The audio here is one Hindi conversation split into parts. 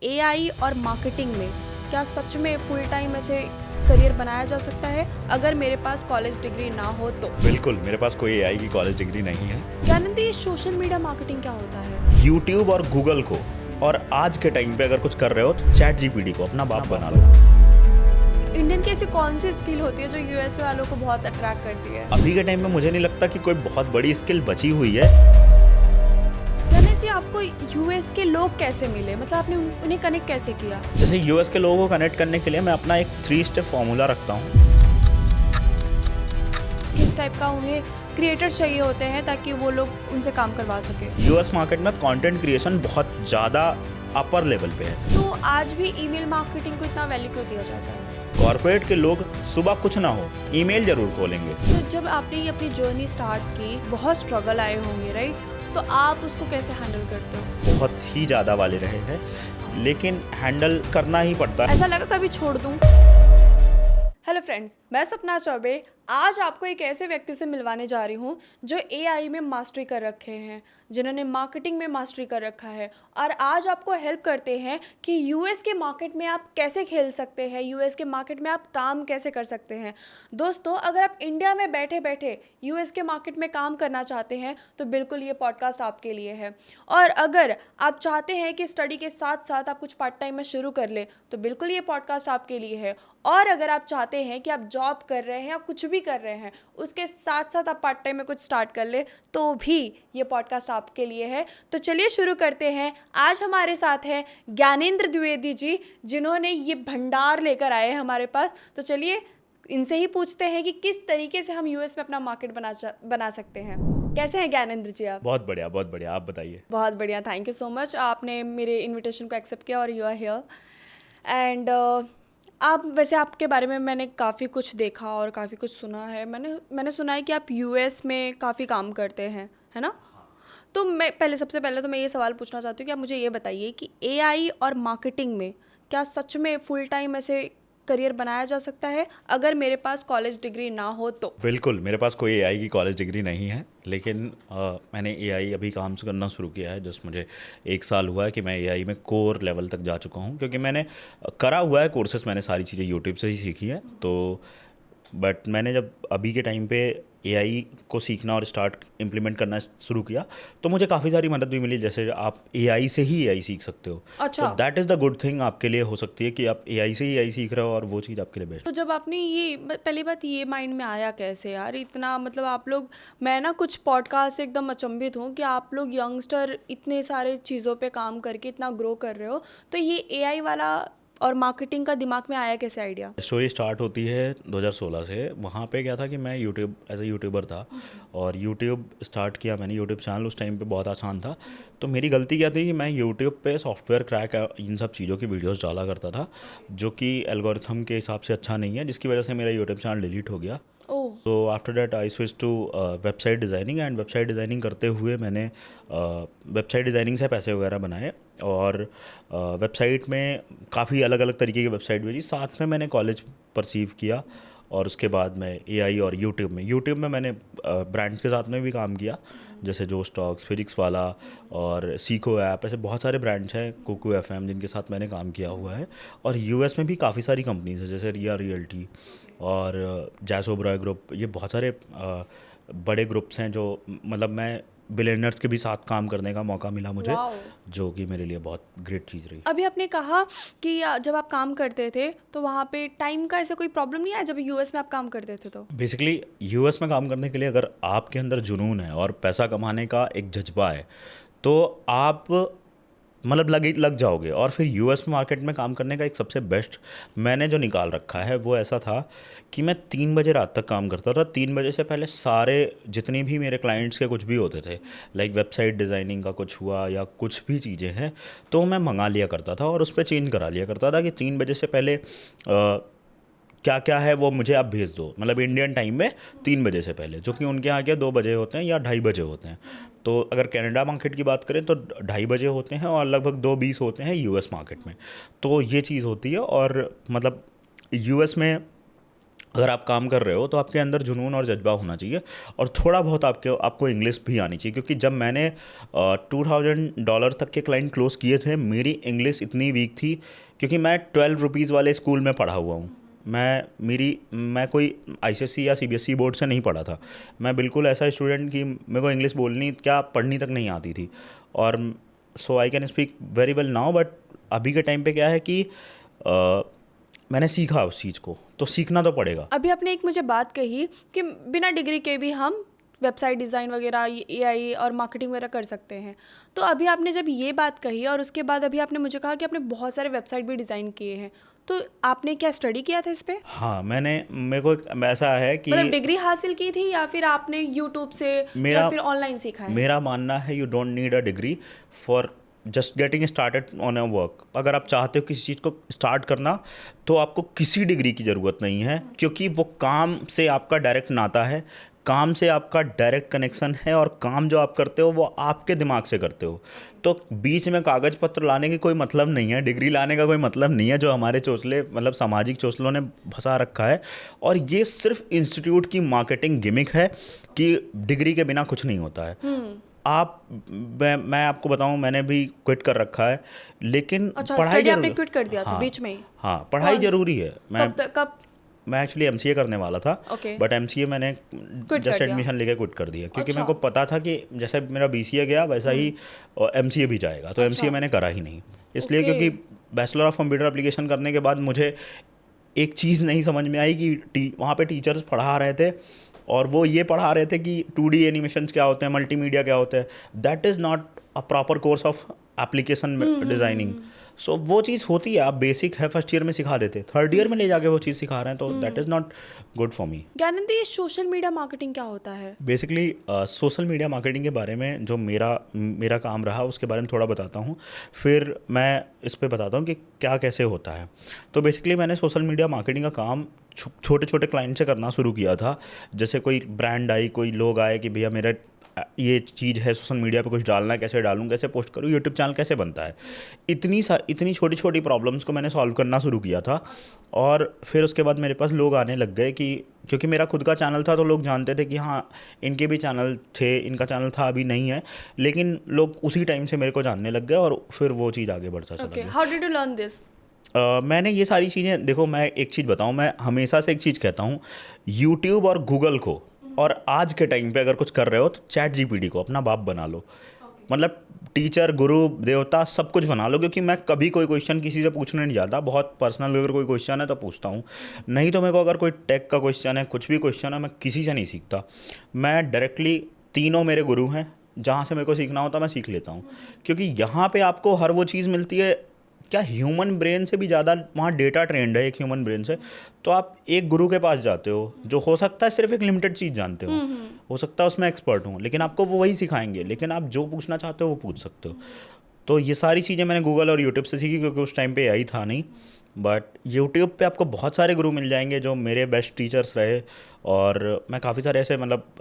एआई और मार्केटिंग में क्या सच में फुल टाइम ऐसे करियर बनाया जा सकता है अगर मेरे पास कॉलेज डिग्री ना हो तो? बिल्कुल, मेरे पास कोई एआई की कॉलेज डिग्री नहीं है। जानते हैं सोशल मीडिया मार्केटिंग क्या होता है? यूट्यूब और गूगल को और आज के टाइम पे अगर कुछ कर रहे हो तो चैट जीपीटी को अपना बाप बना लो। इंडियन की ऐसी कौन सी स्किल होती है जो यूएस वालों को बहुत अट्रैक्ट करती है? अभी के टाइम में मुझे नहीं लगता कि कोई बहुत बड़ी स्किल बची हुई है। गणेश जी, आपको यूएस के लोग कैसे मिले? मतलब आपने उन्हें कनेक्ट कैसे किया? जैसे यूएस के लोगों को कनेक्ट करने के लिए मैं अपना एक 3 स्टेप फॉर्मूला रखता हूँ। किस टाइप का उन्हें क्रिएटर्स चाहिए होते हैं ताकि वो लोग उनसे काम करवा सके? यूएस मार्केट में कंटेंट क्रिएशन बहुत ज़्यादा अपर लेवल पे है। तो आज भी ईमेल मार्केटिंग को इतना वैल्यू क्यों दिया जाता है? कॉर्पोरेट के लोग सुबह कुछ ना हो ईमेल जरूर खोलेंगे। तो जब आपने ये अपनी जर्नी स्टार्ट की, बहुत स्ट्रगल आए होंगे, राइट? तो आप उसको कैसे हैंडल करते हो? बहुत ही ज़्यादा वाले रहे हैं, लेकिन हैंडल करना ही पड़ता है। ऐसा लगा कभी छोड़ दूं? हेलो फ्रेंड्स, मैं सपना चौबे आज आपको एक ऐसे व्यक्ति से मिलवाने जा रही हूँ जो एआई में मास्टरी कर रखे हैं, जिन्होंने मार्केटिंग में मास्टरी कर रखा है और आज आपको हेल्प करते हैं कि यूएस के मार्केट में आप कैसे खेल सकते हैं, यूएस के मार्केट में आप काम कैसे कर सकते हैं। दोस्तों, अगर आप इंडिया में बैठे बैठे यूएस के मार्केट में काम करना चाहते हैं तो बिल्कुल ये पॉडकास्ट आपके लिए है। और अगर आप चाहते हैं कि स्टडी के साथ साथ आप कुछ पार्ट टाइम में शुरू कर ले तो बिल्कुल ये पॉडकास्ट आपके लिए है। और अगर आप चाहते हैं कि आप जॉब कर रहे हैं या कुछ भी कर रहे हैं उसके साथ साथ आप पार्ट टाइम में कुछ स्टार्ट कर ले तो भी ये पॉडकास्ट आपके लिए है। तो चलिए शुरू करते हैं। आज हमारे साथ हैं ज्ञानेंद्र द्विवेदी जी, जिन्होंने ये भंडार लेकर आए हैं हमारे पास। तो चलिए इनसे ही पूछते हैं कि किस तरीके से हम यूएस में अपना मार्केट बना सकते हैं। कैसे हैं ज्ञानेंद्र जी आप? बहुत बढ़िया, बहुत बढ़िया। आप बताइए। बहुत बढ़िया, थैंक यू सो मच। आपने मेरे इन्विटेशन को एक्सेप्ट किया और यू आर हियर एंड आप वैसे आपके बारे में मैंने काफ़ी कुछ देखा और काफ़ी कुछ सुना है। मैंने सुना है कि आप यूएस में काफ़ी काम करते हैं, है ना? तो सबसे पहले तो मैं ये सवाल पूछना चाहती हूँ कि आप मुझे ये बताइए कि एआई और मार्केटिंग में क्या सच में फुल टाइम ऐसे करियर बनाया जा सकता है अगर मेरे पास कॉलेज डिग्री ना हो तो? बिल्कुल, मेरे पास कोई एआई की कॉलेज डिग्री नहीं है, लेकिन मैंने एआई अभी काम से करना शुरू किया है। जस्ट मुझे 1 साल हुआ है कि मैं एआई में कोर लेवल तक जा चुका हूँ, क्योंकि मैंने करा हुआ है कोर्सेस, मैंने सारी चीज़ें यूट्यूब से ही सीखी है। तो बट मैंने जब अभी के टाइम पे एआई को सीखना और स्टार्ट इम्प्लीमेंट करना शुरू किया तो मुझे काफ़ी सारी मदद भी मिली। जैसे आप एआई से ही एआई सीख सकते हो। अच्छा। तो that is the good thing आपके लिए हो सकती है कि आप एआई से ही एआई सीख रहे हो और वो चीज़ आपके लिए बेस्ट। तो जब आपने ये पहली बात ये माइंड में आया कैसे यार, इतना मतलब आप लोग, मैं ना कुछ पॉडकास्ट से एकदम अचंभित हूँ कि आप लोग यंगस्टर इतने सारे चीज़ों पे काम करके इतना ग्रो कर रहे हो। तो ये एआई वाला और मार्केटिंग का दिमाग में आया कैसे आइडिया? स्टोरी स्टार्ट होती है 2016 से। वहाँ पे क्या था कि मैं यूट्यूब एज ए यूट्यूबर था और यूट्यूब स्टार्ट किया मैंने। यूट्यूब चैनल उस टाइम पे बहुत आसान था। तो मेरी गलती क्या थी कि मैं यूट्यूब पे सॉफ्टवेयर क्रैक इन सब चीज़ों की वीडियोस डाला करता था, जो कि एल्गोरिथम के हिसाब से अच्छा नहीं है, जिसकी वजह से मेरा यूट्यूब चैनल डिलीट हो गया। ओह। तो after that I switch to website designing, and website designing करते हुए मैंने वेबसाइट डिज़ाइनिंग से पैसे वगैरह बनाए और वेबसाइट में काफ़ी अलग अलग तरीके की वेबसाइट भेजी। साथ में मैंने कॉलेज परसीव किया और उसके बाद मैं एआई और यूट्यूब में मैंने ब्रांड्स के साथ में भी काम किया, जैसे जो स्टॉक्स, फिजिक्स वाला और सीको ऐप, ऐसे बहुत सारे ब्रांड्स हैं, कोको एफएम, जिनके साथ मैंने काम किया हुआ है। और यूएस में भी काफ़ी सारी कंपनीज हैं, जैसे रिया रियल्टी और जैसोब्रॉय ग्रुप। ये बहुत सारे बड़े ग्रुप्स हैं जो मतलब मैं बिलियनर्स के भी साथ काम करने का मौका मिला मुझे, वाओ। जो कि मेरे लिए बहुत ग्रेट चीज़ रही। अभी आपने कहा कि जब आप काम करते थे तो वहाँ पे टाइम का ऐसा कोई प्रॉब्लम नहीं आया जब यूएस में आप काम करते थे तो? बेसिकली यूएस में काम करने के लिए अगर आपके अंदर जुनून है और पैसा कमाने का एक जज्बा है तो आप मतलब लग जाओगे। और फिर यूएस मार्केट में काम करने का एक सबसे बेस्ट मैंने जो निकाल रखा है वो ऐसा था कि मैं 3 बजे रात तक काम करता था। 3 बजे से पहले सारे जितनी भी मेरे क्लाइंट्स के कुछ भी होते थे, लाइक वेबसाइट डिज़ाइनिंग का कुछ हुआ या कुछ भी चीज़ें हैं, तो मैं मंगा लिया करता था और उस पर चेंज करा लिया करता था कि 3 बजे से पहले क्या क्या है वो मुझे आप भेज दो, मतलब इंडियन टाइम में 3 बजे से पहले, जो कि उनके यहाँ के 2 बजे होते हैं या 2:30 बजे होते हैं। तो अगर कनाडा मार्केट की बात करें तो 2:30 बजे होते हैं और लगभग 2:20 होते हैं यूएस मार्केट में। तो ये चीज़ होती है। और मतलब यूएस में अगर आप काम कर रहे हो तो आपके अंदर जुनून और जज्बा होना चाहिए, और थोड़ा बहुत आपको इंग्लिश भी आनी चाहिए, क्योंकि जब मैंने $2000 तक के क्लाइंट क्लोज किए थे, मेरी इंग्लिश इतनी वीक थी, क्योंकि मैं 12 रुपीज़ वाले स्कूल में पढ़ा हुआ हूँ। मैं कोई आईसीएसई या सीबीएसई बोर्ड से नहीं पढ़ा था। मैं बिल्कुल ऐसा स्टूडेंट कि मेरे को इंग्लिश बोलनी क्या पढ़नी तक नहीं आती थी। और so I can speak very well now, but अभी के टाइम पे क्या है कि मैंने सीखा उस चीज़ को, तो सीखना तो पड़ेगा। अभी आपने एक मुझे बात कही कि बिना डिग्री के भी हम वेबसाइट डिज़ाइन वगैरह, एआई और मार्केटिंग वगैरह कर सकते हैं। तो अभी आपने जब ये बात कही और उसके बाद अभी आपने मुझे कहा कि आपने बहुत सारे वेबसाइट भी डिज़ाइन किए हैं, तो आपने क्या स्टडी किया था इस पे? हाँ, मेरे को ऐसा है कि मतलब डिग्री हासिल की थी या फिर आपने यूट्यूब से या फिर ऑनलाइन सीखा है? मेरा मानना है you don't need a degree for just getting started on a work. अगर आप चाहते हो किसी चीज़ को स्टार्ट करना, तो आपको किसी डिग्री की ज़रूरत नहीं है, क्योंकि वो काम से आपका डायरेक्ट नाता है, काम से आपका डायरेक्ट कनेक्शन है, और काम जो आप करते हो वो आपके दिमाग से करते हो। तो बीच में कागज़ पत्र लाने की कोई मतलब नहीं है, डिग्री लाने का कोई मतलब नहीं है, जो हमारे चोचले मतलब सामाजिक चोचलों ने फंसा रखा है। और ये सिर्फ इंस्टीट्यूट की मार्केटिंग गिमिक है कि डिग्री के बिना कुछ नहीं होता है। मैं आपको बताऊं, मैंने भी क्विट कर रखा है, लेकिन अच्छा, पढ़ाई स्टडी आपने जरूर। क्विट कर दिया था हाँ, बीच में ही? हाँ, पढ़ाई ज़रूरी है। कब? मैं एक्चुअली एमसीए करने वाला था, Okay. बट एमसीए मैंने कर जस्ट दिया। एडमिशन लेके क्विट कर दिया, क्योंकि अच्छा। मेरे को पता था कि जैसे मेरा बीसीए गया वैसा ही एमसीए भी जाएगा, तो एमसीए मैंने करा ही नहीं, इसलिए Okay. क्योंकि बैचलर ऑफ कंप्यूटर एप्लीकेशन करने के बाद मुझे एक चीज़ नहीं समझ में आई कि वहाँ पे टीचर्स पढ़ा रहे थे और वो ये पढ़ा रहे थे कि 2D एनिमेशंस क्या होते हैं, मल्टीमीडिया क्या होता है। That is not a proper course of application designing. So वो चीज़ होती है, आप बेसिक है फर्स्ट ईयर में सिखा देते, थर्ड ईयर में ले जाके वो चीज़ सिखा रहे हैं, तो that is not good for me. Gyanand, ये सोशल मीडिया मार्केटिंग क्या होता है? बेसिकली सोशल मीडिया मार्केटिंग के बारे में जो मेरा काम रहा उसके बारे में थोड़ा बताता हूँ, फिर मैं इस पे बताता हूँ कि क्या कैसे होता है। तो बेसिकली मैंने सोशल मीडिया मार्केटिंग का काम छोटे छोटे क्लाइंट से करना शुरू किया था। जैसे कोई ब्रांड आई, कोई लोग आए कि भैया मेरा ये चीज़ है, सोशल मीडिया पे कुछ डालना है, कैसे डालूँ, कैसे पोस्ट करूँ, यूट्यूब चैनल कैसे बनता है। इतनी छोटी छोटी प्रॉब्लम्स को मैंने सॉल्व करना शुरू किया था। और फिर उसके बाद मेरे पास लोग आने लग गए कि क्योंकि मेरा खुद का चैनल था, तो लोग जानते थे कि हाँ इनके भी चैनल थे, इनका चैनल था, अभी नहीं है, लेकिन लोग उसी टाइम से मेरे को जानने लग गए, और फिर वो चीज़ आगे बढ़ता चला ओके, गया। How did you learn this? मैंने ये सारी चीज़ें, देखो मैं एक चीज़ बताऊँ, मैं हमेशा से एक चीज़ कहता हूँ, यूट्यूब और गूगल को, और आज के टाइम पे अगर कुछ कर रहे हो तो चैट जीपीटी को अपना बाप बना लो। मतलब टीचर, गुरु, देवता सब कुछ बना लो, क्योंकि मैं कभी कोई क्वेश्चन किसी से पूछने नहीं जाता। बहुत पर्सनल अगर कोई क्वेश्चन है तो पूछता हूँ, नहीं तो मेरे को अगर कोई टेक का क्वेश्चन है, कुछ भी क्वेश्चन है, मैं किसी से नहीं सीखता। मैं डायरेक्टली, तीनों मेरे गुरु हैं, जहाँ से मेरे को सीखना होता मैं सीख लेता हूँ, क्योंकि यहाँ पे आपको हर वो चीज़ मिलती है। क्या ह्यूमन ब्रेन से भी ज़्यादा वहाँ डेटा ट्रेंड है एक ह्यूमन ब्रेन से। तो आप एक गुरु के पास जाते हो जो हो सकता है सिर्फ एक लिमिटेड चीज़ जानते हो सकता है उसमें एक्सपर्ट हो, लेकिन आपको वो वही सिखाएंगे, लेकिन आप जो पूछना चाहते हो वो पूछ सकते हो। तो ये सारी चीज़ें मैंने गूगल और यूट्यूब से सीखी, क्योंकि उस टाइम पे यही था नहीं। बट यूट्यूब पे आपको बहुत सारे गुरु मिल जाएंगे जो मेरे बेस्ट टीचर्स रहे, और मैं काफ़ी सारे ऐसे मतलब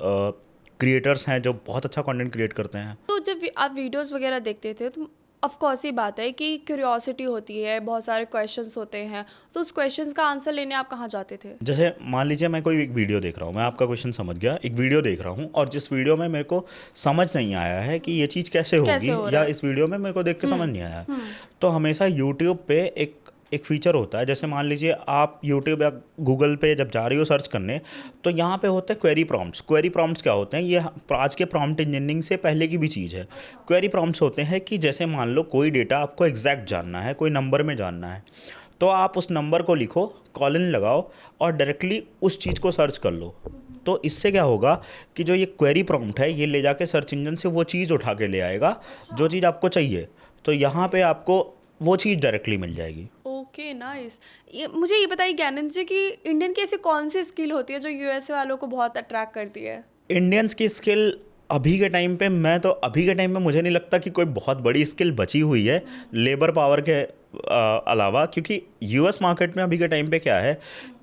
क्रिएटर्स हैं जो बहुत अच्छा कंटेंट क्रिएट करते हैं। तो जब आप वीडियोस वगैरह देखते थे तो ऑफ कोर्स ही बात है कि क्यूरियोसिटी होती है, बहुत सारे क्वेश्चंस होते हैं, तो उस क्वेश्चंस का आंसर लेने आप कहाँ जाते थे? जैसे मान लीजिए मैं कोई एक वीडियो देख रहा हूँ, मैं आपका क्वेश्चन समझ गया, एक वीडियो देख रहा हूँ, और जिस वीडियो में मेरे को समझ नहीं आया है कि ये चीज़ कैसे कैसे हो होगी, रहा या है? इस वीडियो में मेरे को देख के समझ नहीं आया है, तो हमेशा यूट्यूब पे एक फीचर होता है। जैसे मान लीजिए आप यूट्यूब या गूगल पे जब जा रही हो सर्च करने, तो यहाँ पे होते हैं क्वेरी प्रॉम्प्ट्स। क्वेरी प्रॉम्प्ट्स क्या होते हैं? ये आज के प्रॉम्प्ट इंजीनियरिंग से पहले की भी चीज़ है। क्वेरी प्रॉम्प्ट्स होते हैं कि जैसे मान लो कोई डेटा आपको एग्जैक्ट जानना है, कोई नंबर में जानना है, तो आप उस नंबर को लिखो, कॉलन लगाओ, और डायरेक्टली उस चीज़ को सर्च कर लो। तो इससे क्या होगा कि जो ये क्वेरी प्रॉम्प्ट है, ये ले जाके सर्च इंजन से वो चीज़ उठा के ले आएगा जो चीज़ आपको चाहिए। तो यहाँ पे आपको वो चीज़ डायरेक्टली मिल जाएगी। Okay, nice. मुझे ये बताइए ज्ञानंद जी कि इंडियन की ऐसी कौन सी स्किल होती है जो यूएसए वालों को बहुत अट्रैक्ट करती है? इंडियंस की स्किल अभी के टाइम पे, अभी के टाइम पे मुझे नहीं लगता कि कोई बहुत बड़ी स्किल बची हुई है लेबर पावर के अलावा, क्योंकि यूएस मार्केट में अभी के टाइम पे क्या है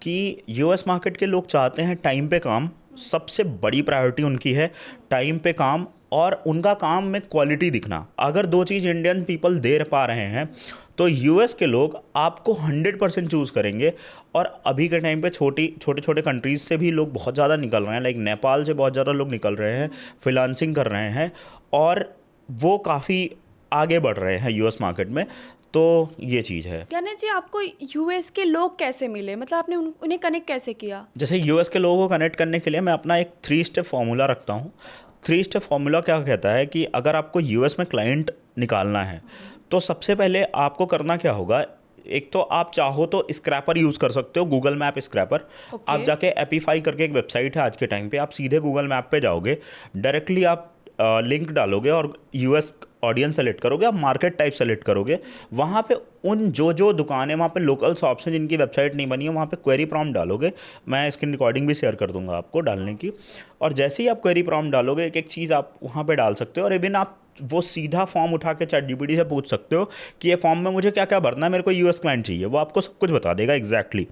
कि यूएस मार्केट के लोग चाहते हैं टाइम पे काम। सबसे बड़ी प्रायोरिटी उनकी है टाइम पे काम और उनका काम में क्वालिटी दिखना। अगर दो चीज़ इंडियन पीपल दे पा रहे हैं तो यूएस के लोग आपको 100% चूज़ करेंगे। और अभी के टाइम पे छोटे छोटे कंट्रीज़ से भी लोग बहुत ज़्यादा निकल रहे हैं, लाइक नेपाल से बहुत ज़्यादा लोग निकल रहे हैं, फ्रीलांसिंग कर रहे हैं और वो काफ़ी आगे बढ़ रहे हैं यूएस मार्केट में। तो ये चीज़ है। ज्ञानेश जी, आपको यूएस के लोग कैसे मिले, मतलब आपने उन्हें कनेक्ट कैसे किया? जैसे यूएस के लोगों को कनेक्ट करने के लिए मैं अपना एक 3 स्टेप फार्मूला रखता हूँ। 3 स्टेप फार्मूला क्या कहता है कि अगर आपको यूएस में क्लाइंट निकालना है तो सबसे पहले आपको करना क्या होगा, एक तो आप चाहो तो स्क्रैपर यूज़ कर सकते हो, गूगल मैप स्क्रैपर। आप जाके एपीफाई करके एक वेबसाइट है आज के टाइम पे, आप सीधे गूगल मैप पे जाओगे, डायरेक्टली आप लिंक डालोगे और यूएस ऑडियंस सेलेक्ट करोगे, आप मार्केट टाइप सेलेक्ट करोगे। वहाँ पे उन जो दुकानें वहाँ पे लोकल शॉप्स हैं जिनकी वेबसाइट नहीं बनी है, वहाँ पे क्वेरी प्रॉम्प्ट डालोगे। मैं इसकी रिकॉर्डिंग भी शेयर कर दूंगा आपको डालने की। और जैसे ही आप क्वेरी प्रॉम्प्ट डालोगे, एक एक चीज़ आप वहाँ पे डाल सकते हो और इवन आप वो सीधा फॉर्म उठा के ChatGPT से पूछ सकते हो कि ये फॉर्म में मुझे क्या क्या भरना है, मेरे को यूएस क्लाइंट चाहिए, वो आपको सब कुछ बता देगा एग्जैक्टली।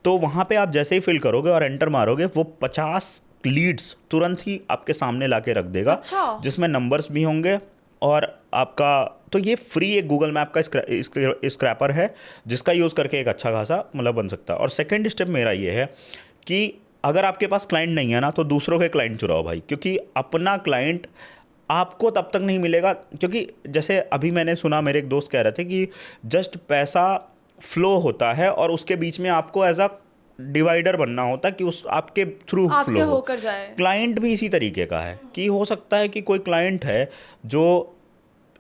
तो वहाँ पे आप जैसे ही फिल करोगे और एंटर मारोगे, वो 50 लीड्स तुरंत ही आपके सामने ला के रख देगा। अच्छा। जिसमें नंबर्स भी होंगे और आपका, तो ये फ्री एक गूगल मैप का स्क्रैपर है जिसका यूज़ करके एक अच्छा खासा मतलब बन सकता है। और सेकंड स्टेप मेरा ये है कि अगर आपके पास क्लाइंट नहीं है ना, तो दूसरों के क्लाइंट चुराओ भाई, क्योंकि अपना क्लाइंट आपको तब तक नहीं मिलेगा। क्योंकि जैसे अभी मैंने सुना, मेरे एक दोस्त कह रहे थे कि जस्ट पैसा फ्लो होता है और उसके बीच में आपको एज अ डिवाइडर बनना होता है कि उस आपके थ्रू आपसे फ्लो होकर जाए। क्लाइंट भी इसी तरीके का है कि हो सकता है कि कोई क्लाइंट है जो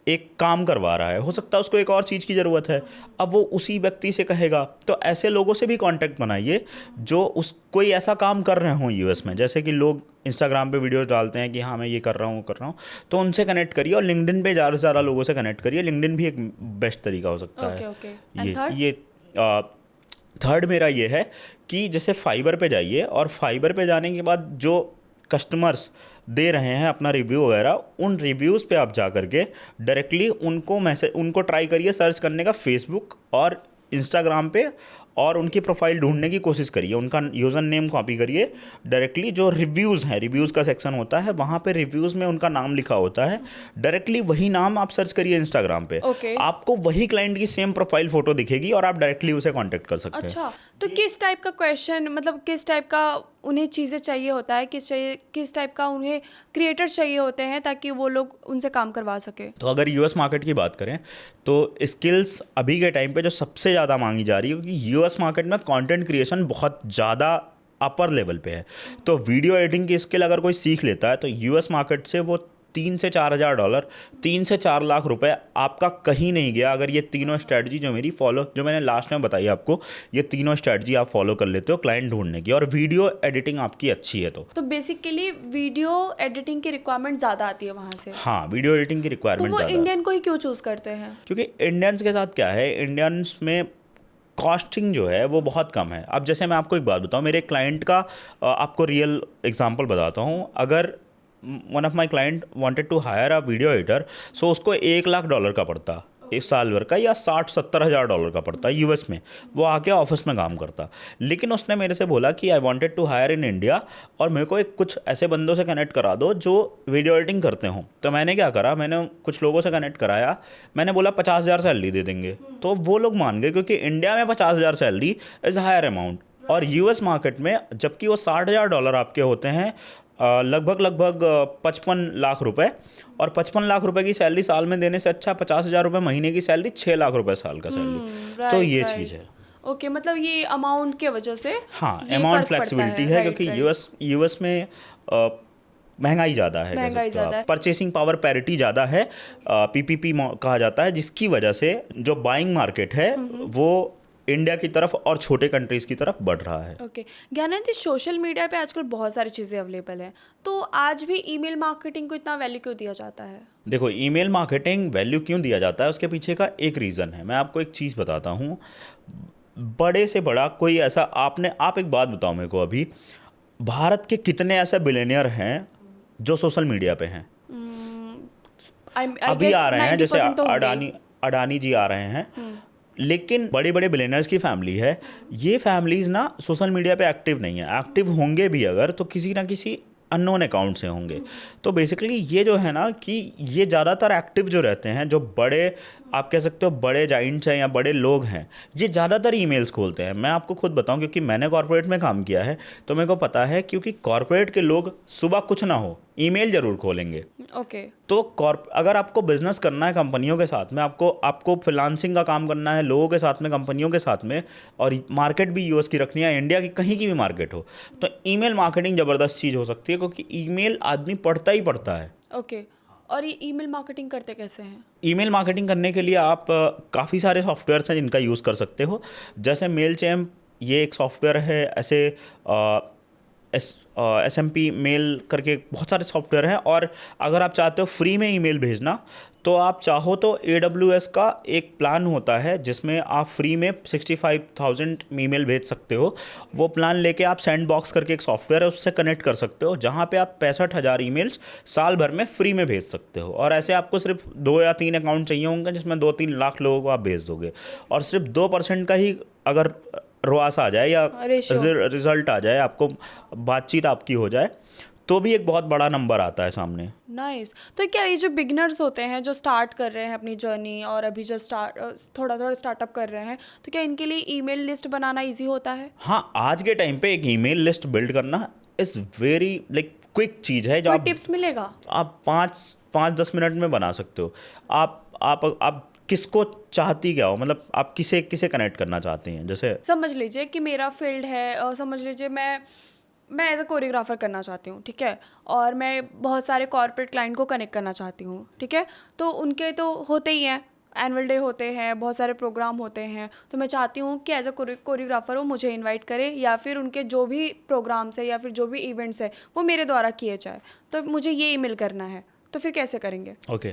एक काम करवा रहा है, हो सकता है उसको एक और चीज़ की ज़रूरत है, अब वो उसी व्यक्ति से कहेगा। तो ऐसे लोगों से भी कांटेक्ट बनाइए जो कोई ऐसा काम कर रहे हों यूएस में। जैसे कि लोग इंस्टाग्राम पे वीडियोस डालते हैं कि हाँ मैं ये कर रहा हूँ, तो उनसे कनेक्ट करिए। और लिंक्डइन पे ज़्यादा से ज़्यादा लोगों से कनेक्ट करिए। लिंक्डइन भी एक बेस्ट तरीका हो सकता है। ये थर्ड मेरा ये है कि जैसे फाइबर पे जाइए और फाइबर पे जाने के बाद जो कस्टमर्स दे रहे हैं अपना रिव्यू वगैरह, उन रिव्यूज़ पे आप जा करके डायरेक्टली उनको ट्राई करिए सर्च करने का फेसबुक और इंस्टाग्राम पे, और उनकी प्रोफाइल ढूंढने की कोशिश करिए, उनका यूज़र नेम कॉपी करिए। डायरेक्टली जो रिव्यूज़ हैं, रिव्यूज़ का सेक्शन होता है, वहाँ पे रिव्यूज़ में उनका नाम लिखा होता है, डायरेक्टली वही नाम आप सर्च करिए इंस्टाग्राम पे। आपको वही क्लाइंट की सेम प्रोफाइल फ़ोटो दिखेगी और आप डायरेक्टली उसे कॉन्टैक्ट कर सकते हैं। अच्छा, तो किस टाइप का क्वेश्चन, मतलब किस टाइप का उन्हें चीज़ें चाहिए होता है, किस टाइप का उन्हें क्रिएटर्स चाहिए होते हैं ताकि वो लोग उनसे काम करवा सके? तो अगर यूएस मार्केट की बात करें तो स्किल्स अभी के टाइम पे जो सबसे ज़्यादा मांगी जा रही है, क्योंकि यूएस मार्केट में कंटेंट क्रिएशन बहुत ज़्यादा अपर लेवल पे है। तो वीडियो एडिटिंग की स्किल अगर कोई सीख लेता है तो यूएस मार्केट से वो $3 से 4 हज़ार डॉलर, 3 से 4 लाख रुपए आपका कहीं नहीं गया अगर ये तीनों स्ट्रैटेजी जो मैंने लास्ट में बताई आपको, ये तीनों स्ट्रैटेजी आप फॉलो कर लेते हो क्लाइंट ढूंढने की, और वीडियो एडिटिंग आपकी अच्छी है तो बेसिकली वीडियो एडिटिंग की रिक्वायरमेंट ज़्यादा आती है वहाँ से। हाँ, वीडियो एडिटिंग की रिक्वायरमेंट तो वो इंडियन को ही क्यों चूज़ करते हैं? क्योंकि इंडियंस के साथ क्या है, इंडियंस में कॉस्टिंग जो है वो बहुत कम है। अब जैसे मैं आपको एक बात बताऊँ, मेरे क्लाइंट का आपको रियल एग्जांपल बताता हूँ। अगर one of my client wanted to hire a video editor, so उसको $1 लाख का पड़ता एक साल भर का, या 60-70 हज़ार डॉलर का पड़ता है यूएस में। वो आके ऑफिस में काम करता, लेकिन उसने मेरे से बोला कि I wanted to hire in India और मेरे को कुछ ऐसे बंदों से कनेक्ट करा दो जो वीडियो एडिटिंग करते हों। तो मैंने क्या करा, मैंने कुछ लोगों से कनेक्ट कराया, मैंने बोला 50,000 सैलरी दे देंगे, तो वो लोग मान गए, क्योंकि इंडिया में 50,000 सैलरी इज़ हायर अमाउंट, और यूएस मार्केट में जबकि वो $60,000 आपके होते हैं लगभग 55 लाख रुपए, और 55 लाख रुपए की सैलरी साल में देने से अच्छा 50,000 रुपए महीने की सैलरी, 6 लाख रुपए साल का सैलरी। तो ये चीज़ है। ओके, मतलब ये अमाउंट के वजह से, हाँ, अमाउंट फ्लेक्सिबिलिटी है, क्योंकि यूएस में महंगाई ज़्यादा है, परचेसिंग पावर पैरिटी ज़्यादा है, पीपीपी कहा जाता है, जिसकी वजह से जो बाइंग मार्केट है वो इंडिया की तरफ और छोटे कंट्रीज़ की तरफ बढ़ रहा है। ओके, ज्ञानेश जी, सोशल मीडिया पे आजकल बहुत सारी चीज़ें अवेलेबल हैं, तो आज भी ईमेल मार्केटिंग को इतना वैल्यू क्यों दिया जाता है? देखो, ईमेल मार्केटिंग वैल्यू क्यों दिया जाता है, उसके पीछे का एक रीज़न है। मैं आपको एक चीज़ बताता हूँ, बड़े से बड़ा कोई ऐसा आप एक बात बताओ मेरे को, अभी भारत के कितने ऐसे बिलियनियर हैं जो सोशल मीडिया पे हैं? अभी आ रहे हैं, जैसे अडानी जी आ रहे हैं, लेकिन बड़े बड़े बिलियनर्स की फैमिली है। ये फैमिलीज़ ना सोशल मीडिया पे एक्टिव नहीं है। एक्टिव होंगे भी अगर तो किसी ना किसी अननोन अकाउंट से होंगे। तो बेसिकली ये जो है ना कि ये ज़्यादातर एक्टिव जो रहते हैं, जो बड़े आप कह सकते हो बड़े जाइंट्स हैं या बड़े लोग हैं, ये ज़्यादातर ईमेल्स खोलते हैं। मैं आपको खुद बताऊं क्योंकि मैंने कॉर्पोरेट में काम किया है, तो मेरे को पता है, क्योंकि कॉर्पोरेट के लोग सुबह कुछ ना हो ईमेल ज़रूर खोलेंगे। ओके। तो अगर आपको बिजनेस करना है कंपनियों के साथ में, आपको फ्रीलांसिंग का काम करना है लोगों के साथ में, कंपनियों के साथ में, और मार्केट भी यूएस की रखनी है, इंडिया की कहीं की भी मार्केट हो, तो ईमेल मार्केटिंग ज़बरदस्त चीज़ हो सकती है, क्योंकि ईमेल आदमी पढ़ता ही पढ़ता है। ओके। और ये ईमेल मार्केटिंग करते कैसे हैं? ईमेल मार्केटिंग करने के लिए आप काफ़ी सारे सॉफ्टवेयर्स हैं जिनका यूज़ कर सकते हो। जैसे मेलचैम्प, ये एक सॉफ्टवेयर है। ऐसे SMP मेल करके बहुत सारे सॉफ्टवेयर हैं। और अगर आप चाहते हो फ्री में ईमेल भेजना, तो आप चाहो तो AWS का एक प्लान होता है जिसमें आप फ्री में 65,000 ईमेल भेज सकते हो। वो प्लान लेके आप सैंडबॉक्स करके एक सॉफ्टवेयर है, उससे कनेक्ट कर सकते हो, जहाँ पे आप 65,000 ईमेल्स साल भर में फ्री में भेज सकते हो। और ऐसे आपको सिर्फ 2 या 3 अकाउंट चाहिए होंगे जिसमें 2-3 लाख लोगों को आप भेज दोगे। और सिर्फ 2% का ही अगर ROAS आ जाए या रिजल्ट आ जाए, आपको बातचीत आपकी हो जाए, तो भी एक बहुत बड़ा नंबर आता है सामने। नाइस। तो क्या ये जो बिगिनर्स होते हैं जो स्टार्ट कर रहे हैं अपनी जर्नी, और अभी जो थोड़ा थोड़ा स्टार्टअप कर रहे हैं, तो क्या इनके लिए ईमेल लिस्ट बनाना इजी होता है? हाँ, आज के टाइम पे एक ईमेल लिस्ट बिल्ड करना इज़ वेरी क्विक चीज़ है, जो कोई टिप्स मिलेगा? आप 5-10 मिनट में बना सकते हो। आप किसको चाहती क्या हो, मतलब आप किसे किसे कनेक्ट करना चाहते हैं? जैसे समझ लीजिए कि मेरा फील्ड है, और समझ लीजिए मैं एज अ कोरियोग्राफर करना चाहती हूँ, ठीक है, और मैं बहुत सारे कॉर्पोरेट क्लाइंट को कनेक्ट करना चाहती हूँ, ठीक है। तो उनके तो होते ही हैं, एनुअल डे होते हैं, बहुत सारे प्रोग्राम होते हैं, तो मैं चाहती हूँ कि एज अ कोरियोग्राफर वो मुझे इनवाइट करे, या फिर उनके जो भी प्रोग्राम्स है या फिर जो भी इवेंट्स है वो मेरे द्वारा किए जाए। तो मुझे ये ईमेल करना है, तो फिर कैसे करेंगे? ओके,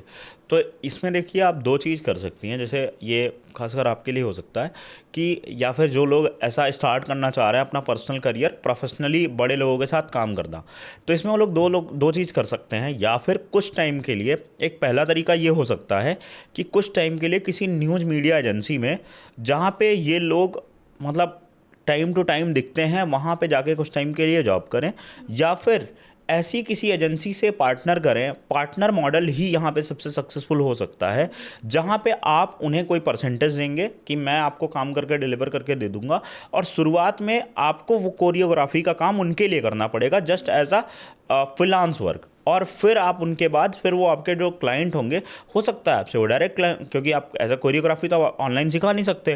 तो इसमें देखिए आप 2 चीज़ कर सकती हैं। जैसे ये खासकर आपके लिए हो सकता है कि, या फिर जो लोग ऐसा स्टार्ट करना चाह रहे हैं अपना पर्सनल करियर, प्रोफेशनली बड़े लोगों के साथ काम करना, तो इसमें वो लोग 2 चीज़ कर सकते हैं। या फिर कुछ टाइम के लिए, एक पहला तरीका ये हो सकता है कि कुछ टाइम के लिए किसी न्यूज़ मीडिया एजेंसी में, जहाँ पे ये लोग मतलब टाइम टू टाइम दिखते हैं, वहाँ पे जाके कुछ टाइम के लिए जॉब करें। या फिर ऐसी किसी एजेंसी से पार्टनर करें। पार्टनर मॉडल ही यहाँ पे सबसे सक्सेसफुल हो सकता है, जहाँ पे आप उन्हें कोई परसेंटेज देंगे कि मैं आपको काम करके डिलीवर करके दे दूंगा, और शुरुआत में आपको वो कोरियोग्राफी का काम उनके लिए करना पड़ेगा, just as a freelance work. और फिर आप उनके बाद फिर वो आपके जो क्लाइंट होंगे, हो सकता है आपसे वो डायरेक्ट क्योंकि आप एज अ कोरियोग्राफी तो ऑनलाइन सिखा नहीं सकते,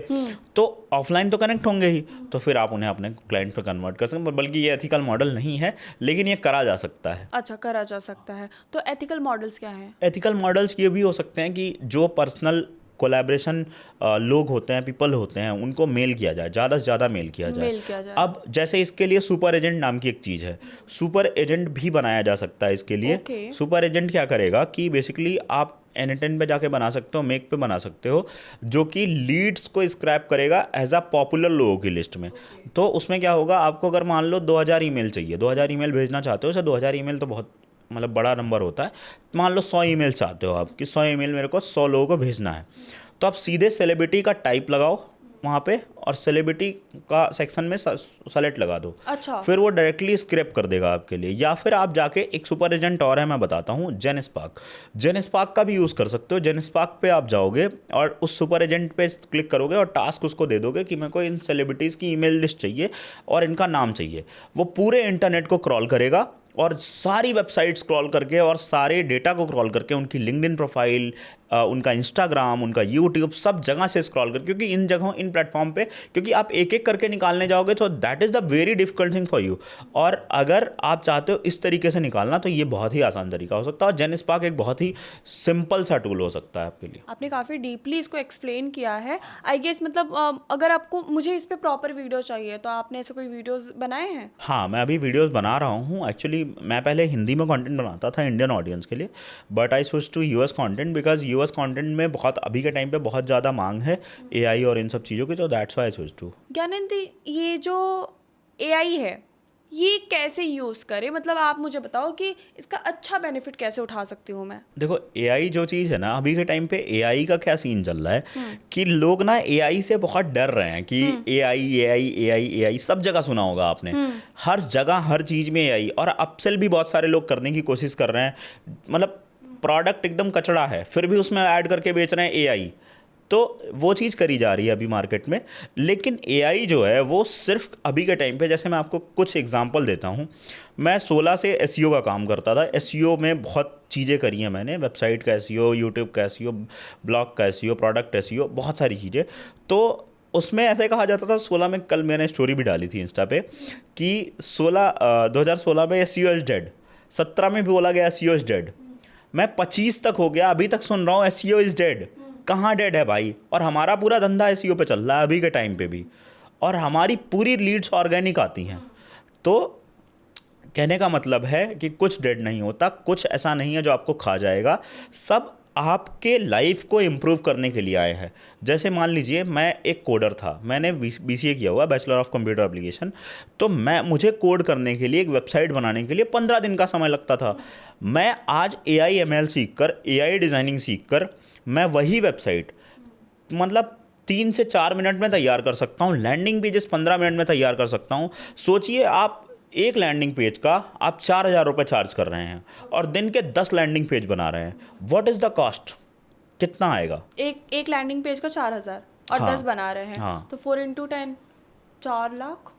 तो ऑफलाइन तो कनेक्ट होंगे ही, तो फिर आप उन्हें अपने क्लाइंट पे कन्वर्ट कर सकते हैं। बल्कि ये एथिकल मॉडल नहीं है, लेकिन ये करा जा सकता है। अच्छा, करा जा सकता है। तो एथिकल मॉडल्स क्या हैं? एथिकल मॉडल्स ये भी हो सकते हैं कि जो पर्सनल कोलैबोरेशन लोग होते हैं, पीपल होते हैं, उनको मेल किया जाए, ज़्यादा से ज़्यादा मेल किया जाए। अब जैसे इसके लिए सुपर एजेंट नाम की एक चीज़ है, सुपर एजेंट भी बनाया जा सकता है इसके लिए। सुपर एजेंट क्या करेगा कि बेसिकली आप N10 पे जाके बना सकते हो, मेक पे बना सकते हो, जो कि लीड्स को स्क्रैप करेगा एज अ पॉपुलर लोगों की लिस्ट में। तो उसमें क्या होगा, आपको अगर मान लो 2000 ईमेल चाहिए, 2000 ईमेल भेजना चाहते हो, जैसे 2000 ईमेल तो बहुत मतलब बड़ा नंबर होता है। मान लो 100 ईमेल चाहते हो आप, कि 100 ईमेल मेरे को 100 लोगों को भेजना है, तो आप सीधे सेलिब्रिटी का टाइप लगाओ वहाँ पे, और सेलिब्रिटी का सेक्शन में सेलेक्ट लगा दो। अच्छा। फिर वो डायरेक्टली स्क्रैप कर देगा आपके लिए। या फिर आप जाके, एक सुपर एजेंट और है, मैं बताता हूँ, जेनस्पार्क का भी यूज़ कर सकते हो। जेनस्पार्क पे आप जाओगे और उस सुपर एजेंट पे क्लिक करोगे और टास्क उसको दे दोगे कि मेरे को इन सेलिब्रिटीज़ की ईमेल लिस्ट चाहिए और इनका नाम चाहिए। वो पूरे इंटरनेट को क्रॉल करेगा और सारी वेबसाइट स्क्रॉल करके और सारे डेटा को क्रॉल करके, उनकी लिंक्डइन प्रोफाइल, उनका इंस्टाग्राम, उनका यूट्यूब, सब जगह से स्क्रॉल कर, क्योंकि इन जगहों, इन प्लेटफॉर्म पे, क्योंकि आप एक एक करके निकालने जाओगे तो that is the very difficult thing for you. और अगर आप चाहते हो इस तरीके से निकालना, तो ये बहुत ही आसान तरीका हो सकता है, और जेनस्पार्क एक बहुत ही सिंपल सा टूल हो सकता है आपके लिए। आपने काफ़ी डीपली इसको एक्सप्लेन किया है, आई गेस। मतलब अगर आपको, मुझे इस पर प्रॉपर वीडियो चाहिए, तो आपने ऐसे कोई वीडियोज़ बनाए हैं? हाँ, मैं अभी वीडियोज़ बना रहा हूँ। एक्चुअली मैं पहले हिंदी में कंटेंट बनाता था इंडियन ऑडियंस के लिए, but I switch to US content, because US content में बहुत, अभी के टाइम पे बहुत ज़्यादा मांग है एआई और इन सब चीज़ों की, तो that's why I switch to. Gyanendra, ये जो एआई है, ये कैसे यूज़ करें, मतलब आप मुझे बताओ कि इसका अच्छा बेनिफिट कैसे उठा सकती हूँ मैं। देखो एआई जो चीज़ है ना, अभी के टाइम पे एआई का क्या सीन चल रहा है कि लोग ना एआई से बहुत डर रहे हैं कि एआई एआई एआई एआई, सब जगह सुना होगा आपने, हर जगह हर चीज़ में एआई, और अपसेल भी बहुत सारे लोग करने की कोशिश कर रहे हैं। मतलब प्रोडक्ट एकदम कचड़ा है फिर भी उसमें ऐड करके बेच रहे हैं एआई, तो वो चीज़ करी जा रही है अभी मार्केट में। लेकिन एआई जो है वो सिर्फ अभी के टाइम पे, जैसे मैं आपको कुछ एग्जांपल देता हूँ। मैं 16 से एसईओ का काम करता था। एसईओ में बहुत चीज़ें करी हैं मैंने, वेबसाइट का एसईओ, यूट्यूब का एसईओ, ब्लॉग का एसईओ, प्रोडक्ट एसईओ, बहुत सारी चीज़ें। तो उसमें ऐसे कहा जाता था 16 में, कल मैंने स्टोरी भी डाली थी इंस्टा पे कि 2016 में एसईओ इज़ डेड, 17 में भी बोला गया एसईओ इज़ डेड, मैं 25 तक हो गया अभी तक सुन रहा हूँ एसईओ इज़ डेड। कहाँ डेड है भाई? और हमारा पूरा धंधा एसईओ पे चल रहा है अभी के टाइम पे भी, और हमारी पूरी लीड्स ऑर्गेनिक आती हैं। तो कहने का मतलब है कि कुछ डेड नहीं होता, कुछ ऐसा नहीं है जो आपको खा जाएगा, सब आपके लाइफ को इम्प्रूव करने के लिए आए हैं। जैसे मान लीजिए मैं एक कोडर था, मैंने बीसीए किया हुआ, बैचलर ऑफ कंप्यूटर एप्लीकेशन। तो मुझे कोड करने के लिए, एक वेबसाइट बनाने के लिए 15 दिन का समय लगता था। मैं आज एआई एमएल सीख कर, एआई डिज़ाइनिंग सीख कर, मैं वही वेबसाइट मतलब 3 से 4 मिनट में तैयार कर सकता हूँ। लैंडिंग पेजेस 15 मिनट में तैयार कर सकता हूँ। सोचिए आप एक लैंडिंग पेज का आप 4,000 रुपये चार्ज कर रहे हैं और दिन के 10 लैंडिंग पेज बना रहे हैं। What is the cost? कितना आएगा? एक लैंडिंग पेज का 4,000 और हाँ, 10 बना रहे हैं, हाँ। तो 4 × 10 4 लाख,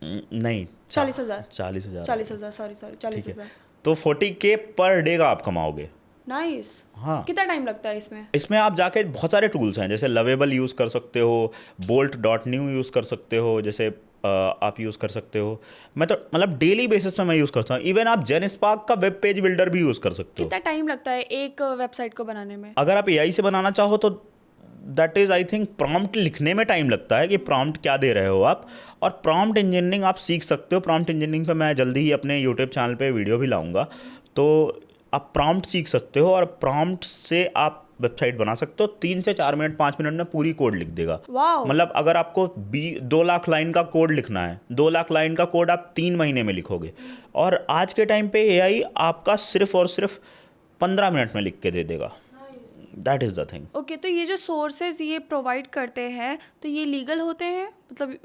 नहीं, 40,000, 40,000, 40,000, सॉरी ठीक है। 40,000। तो 40K पर डे का आप कमाओगे। नाइस। हाँ। कितना टाइम लगता है इसमें? इसमें आप जाके बहुत सारे टूल्स हैं, जैसे लवेबल यूज़ कर सकते हो, bolt.new यूज़ कर सकते हो, जैसे आप यूज़ कर सकते हो। मैं तो मतलब डेली बेसिस पे मैं यूज़ करता हूँ। इवन आप जेनस्पार्क का वेब पेज बिल्डर भी यूज़ कर सकते हो। कितना टाइम लगता है एक वेबसाइट को बनाने में? अगर आप एआई से बनाना चाहो तो that is I think prompt लिखने में टाइम लगता है कि प्रॉम्प्ट क्या दे रहे हो आप, और प्रॉम्प्ट इंजीनियरिंग आप सीख सकते हो। प्रॉम्प्ट इंजीनियरिंग पे मैं जल्दी ही अपने यूट्यूब चैनल पे वीडियो भी लाऊंगा, तो आप प्रॉम्प्ट सीख सकते हो और प्रॉम्प्ट से आप वेबसाइट बना सकते हो। 3 से 4 मिनट 5 मिनट में पूरी कोड लिख देगा। वाओ। मतलब अगर आपको 2 लाख लाइन का कोड लिखना है, 2 लाख लाइन का कोड आप 3 महीने में लिखोगे, और आज के टाइम पे एआई आपका सिर्फ और सिर्फ 15 मिनट में लिख के दे देगा। That is the thing. Okay, तो ये जो सोर्सेज ये प्रोवाइड करते हैं, तो ये लीगल होते हैं, मतलब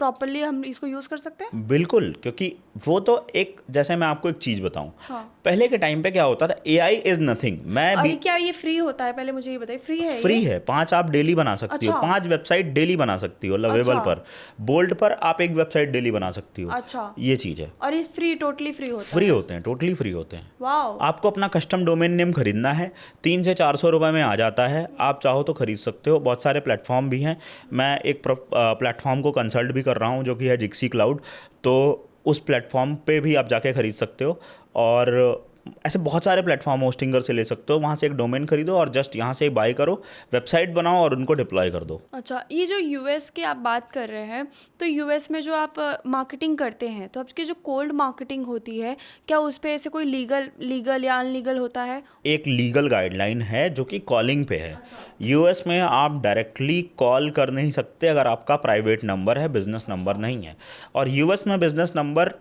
प्रॉपरली हम इसको यूज़ कर सकते हैं? बिल्कुल, क्योंकि वो तो एक, जैसे मैं आपको एक चीज़ बताऊं, हाँ। पहले के टाइम पे क्या होता था, एआई इज़ नथिंग। मैं और भी ये क्या ये फ्री होता है? पहले मुझे ये बताइए, फ्री है फ्री ये? है। 5 आप डेली बना सकती हो, अच्छा। 5 वेबसाइट डेली बना सकती हो लवेबल अच्छा। पर। बोल्ट पर आप एक वेबसाइट डेली बना सकती हो। अच्छा। ये चीज़ है। और ये फ्री, टोटली फ्री होता फ्री है? होते हैं, टोटली फ्री होते हैं। वाओ। आपको अपना कस्टम डोमेन नेम खरीदना है, 300 से 400 रुपये में आ जाता है। आप चाहो तो खरीद सकते हो। बहुत सारे प्लेटफॉर्म भी हैं। मैं एक प्लेटफॉर्म को कंसल्ट भी कर रहा हूँ जो कि है जिक्सी क्लाउड, तो उस प्लेटफॉर्म पे भी आप जाके खरीद सकते हो। और ऐसे बहुत सारे प्लेटफॉर्म होस्टिंगर से ले सकते हो, वहाँ से एक डोमेन खरीदो और जस्ट यहाँ से बाय करो, वेबसाइट बनाओ और उनको डिप्लॉय कर दो। अच्छा, ये जो यूएस की आप बात कर रहे हैं, तो यूएस में जो आप मार्केटिंग करते हैं, तो आपकी जो कोल्ड मार्केटिंग होती है, क्या उस पे ऐसे कोई लीगल या अनलीगल होता है? एक लीगल गाइडलाइन है जो कि कॉलिंग पे है। यूएस में आप डायरेक्टली कॉल कर नहीं सकते अगर आपका प्राइवेट नंबर है, बिजनेस नंबर नहीं है। और यूएस में बिजनेस नंबर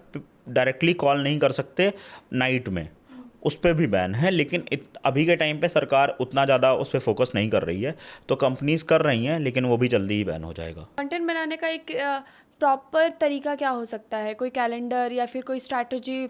डायरेक्टली कॉल नहीं कर सकते नाइट में, उस पर भी बैन है। लेकिन अभी के टाइम पे सरकार उतना ज़्यादा उस पर फोकस नहीं कर रही है, तो कंपनीज कर रही हैं, लेकिन वो भी जल्दी ही बैन हो जाएगा। कंटेंट बनाने का एक प्रॉपर तरीका क्या हो सकता है? कोई कैलेंडर या फिर कोई स्ट्रैटेजी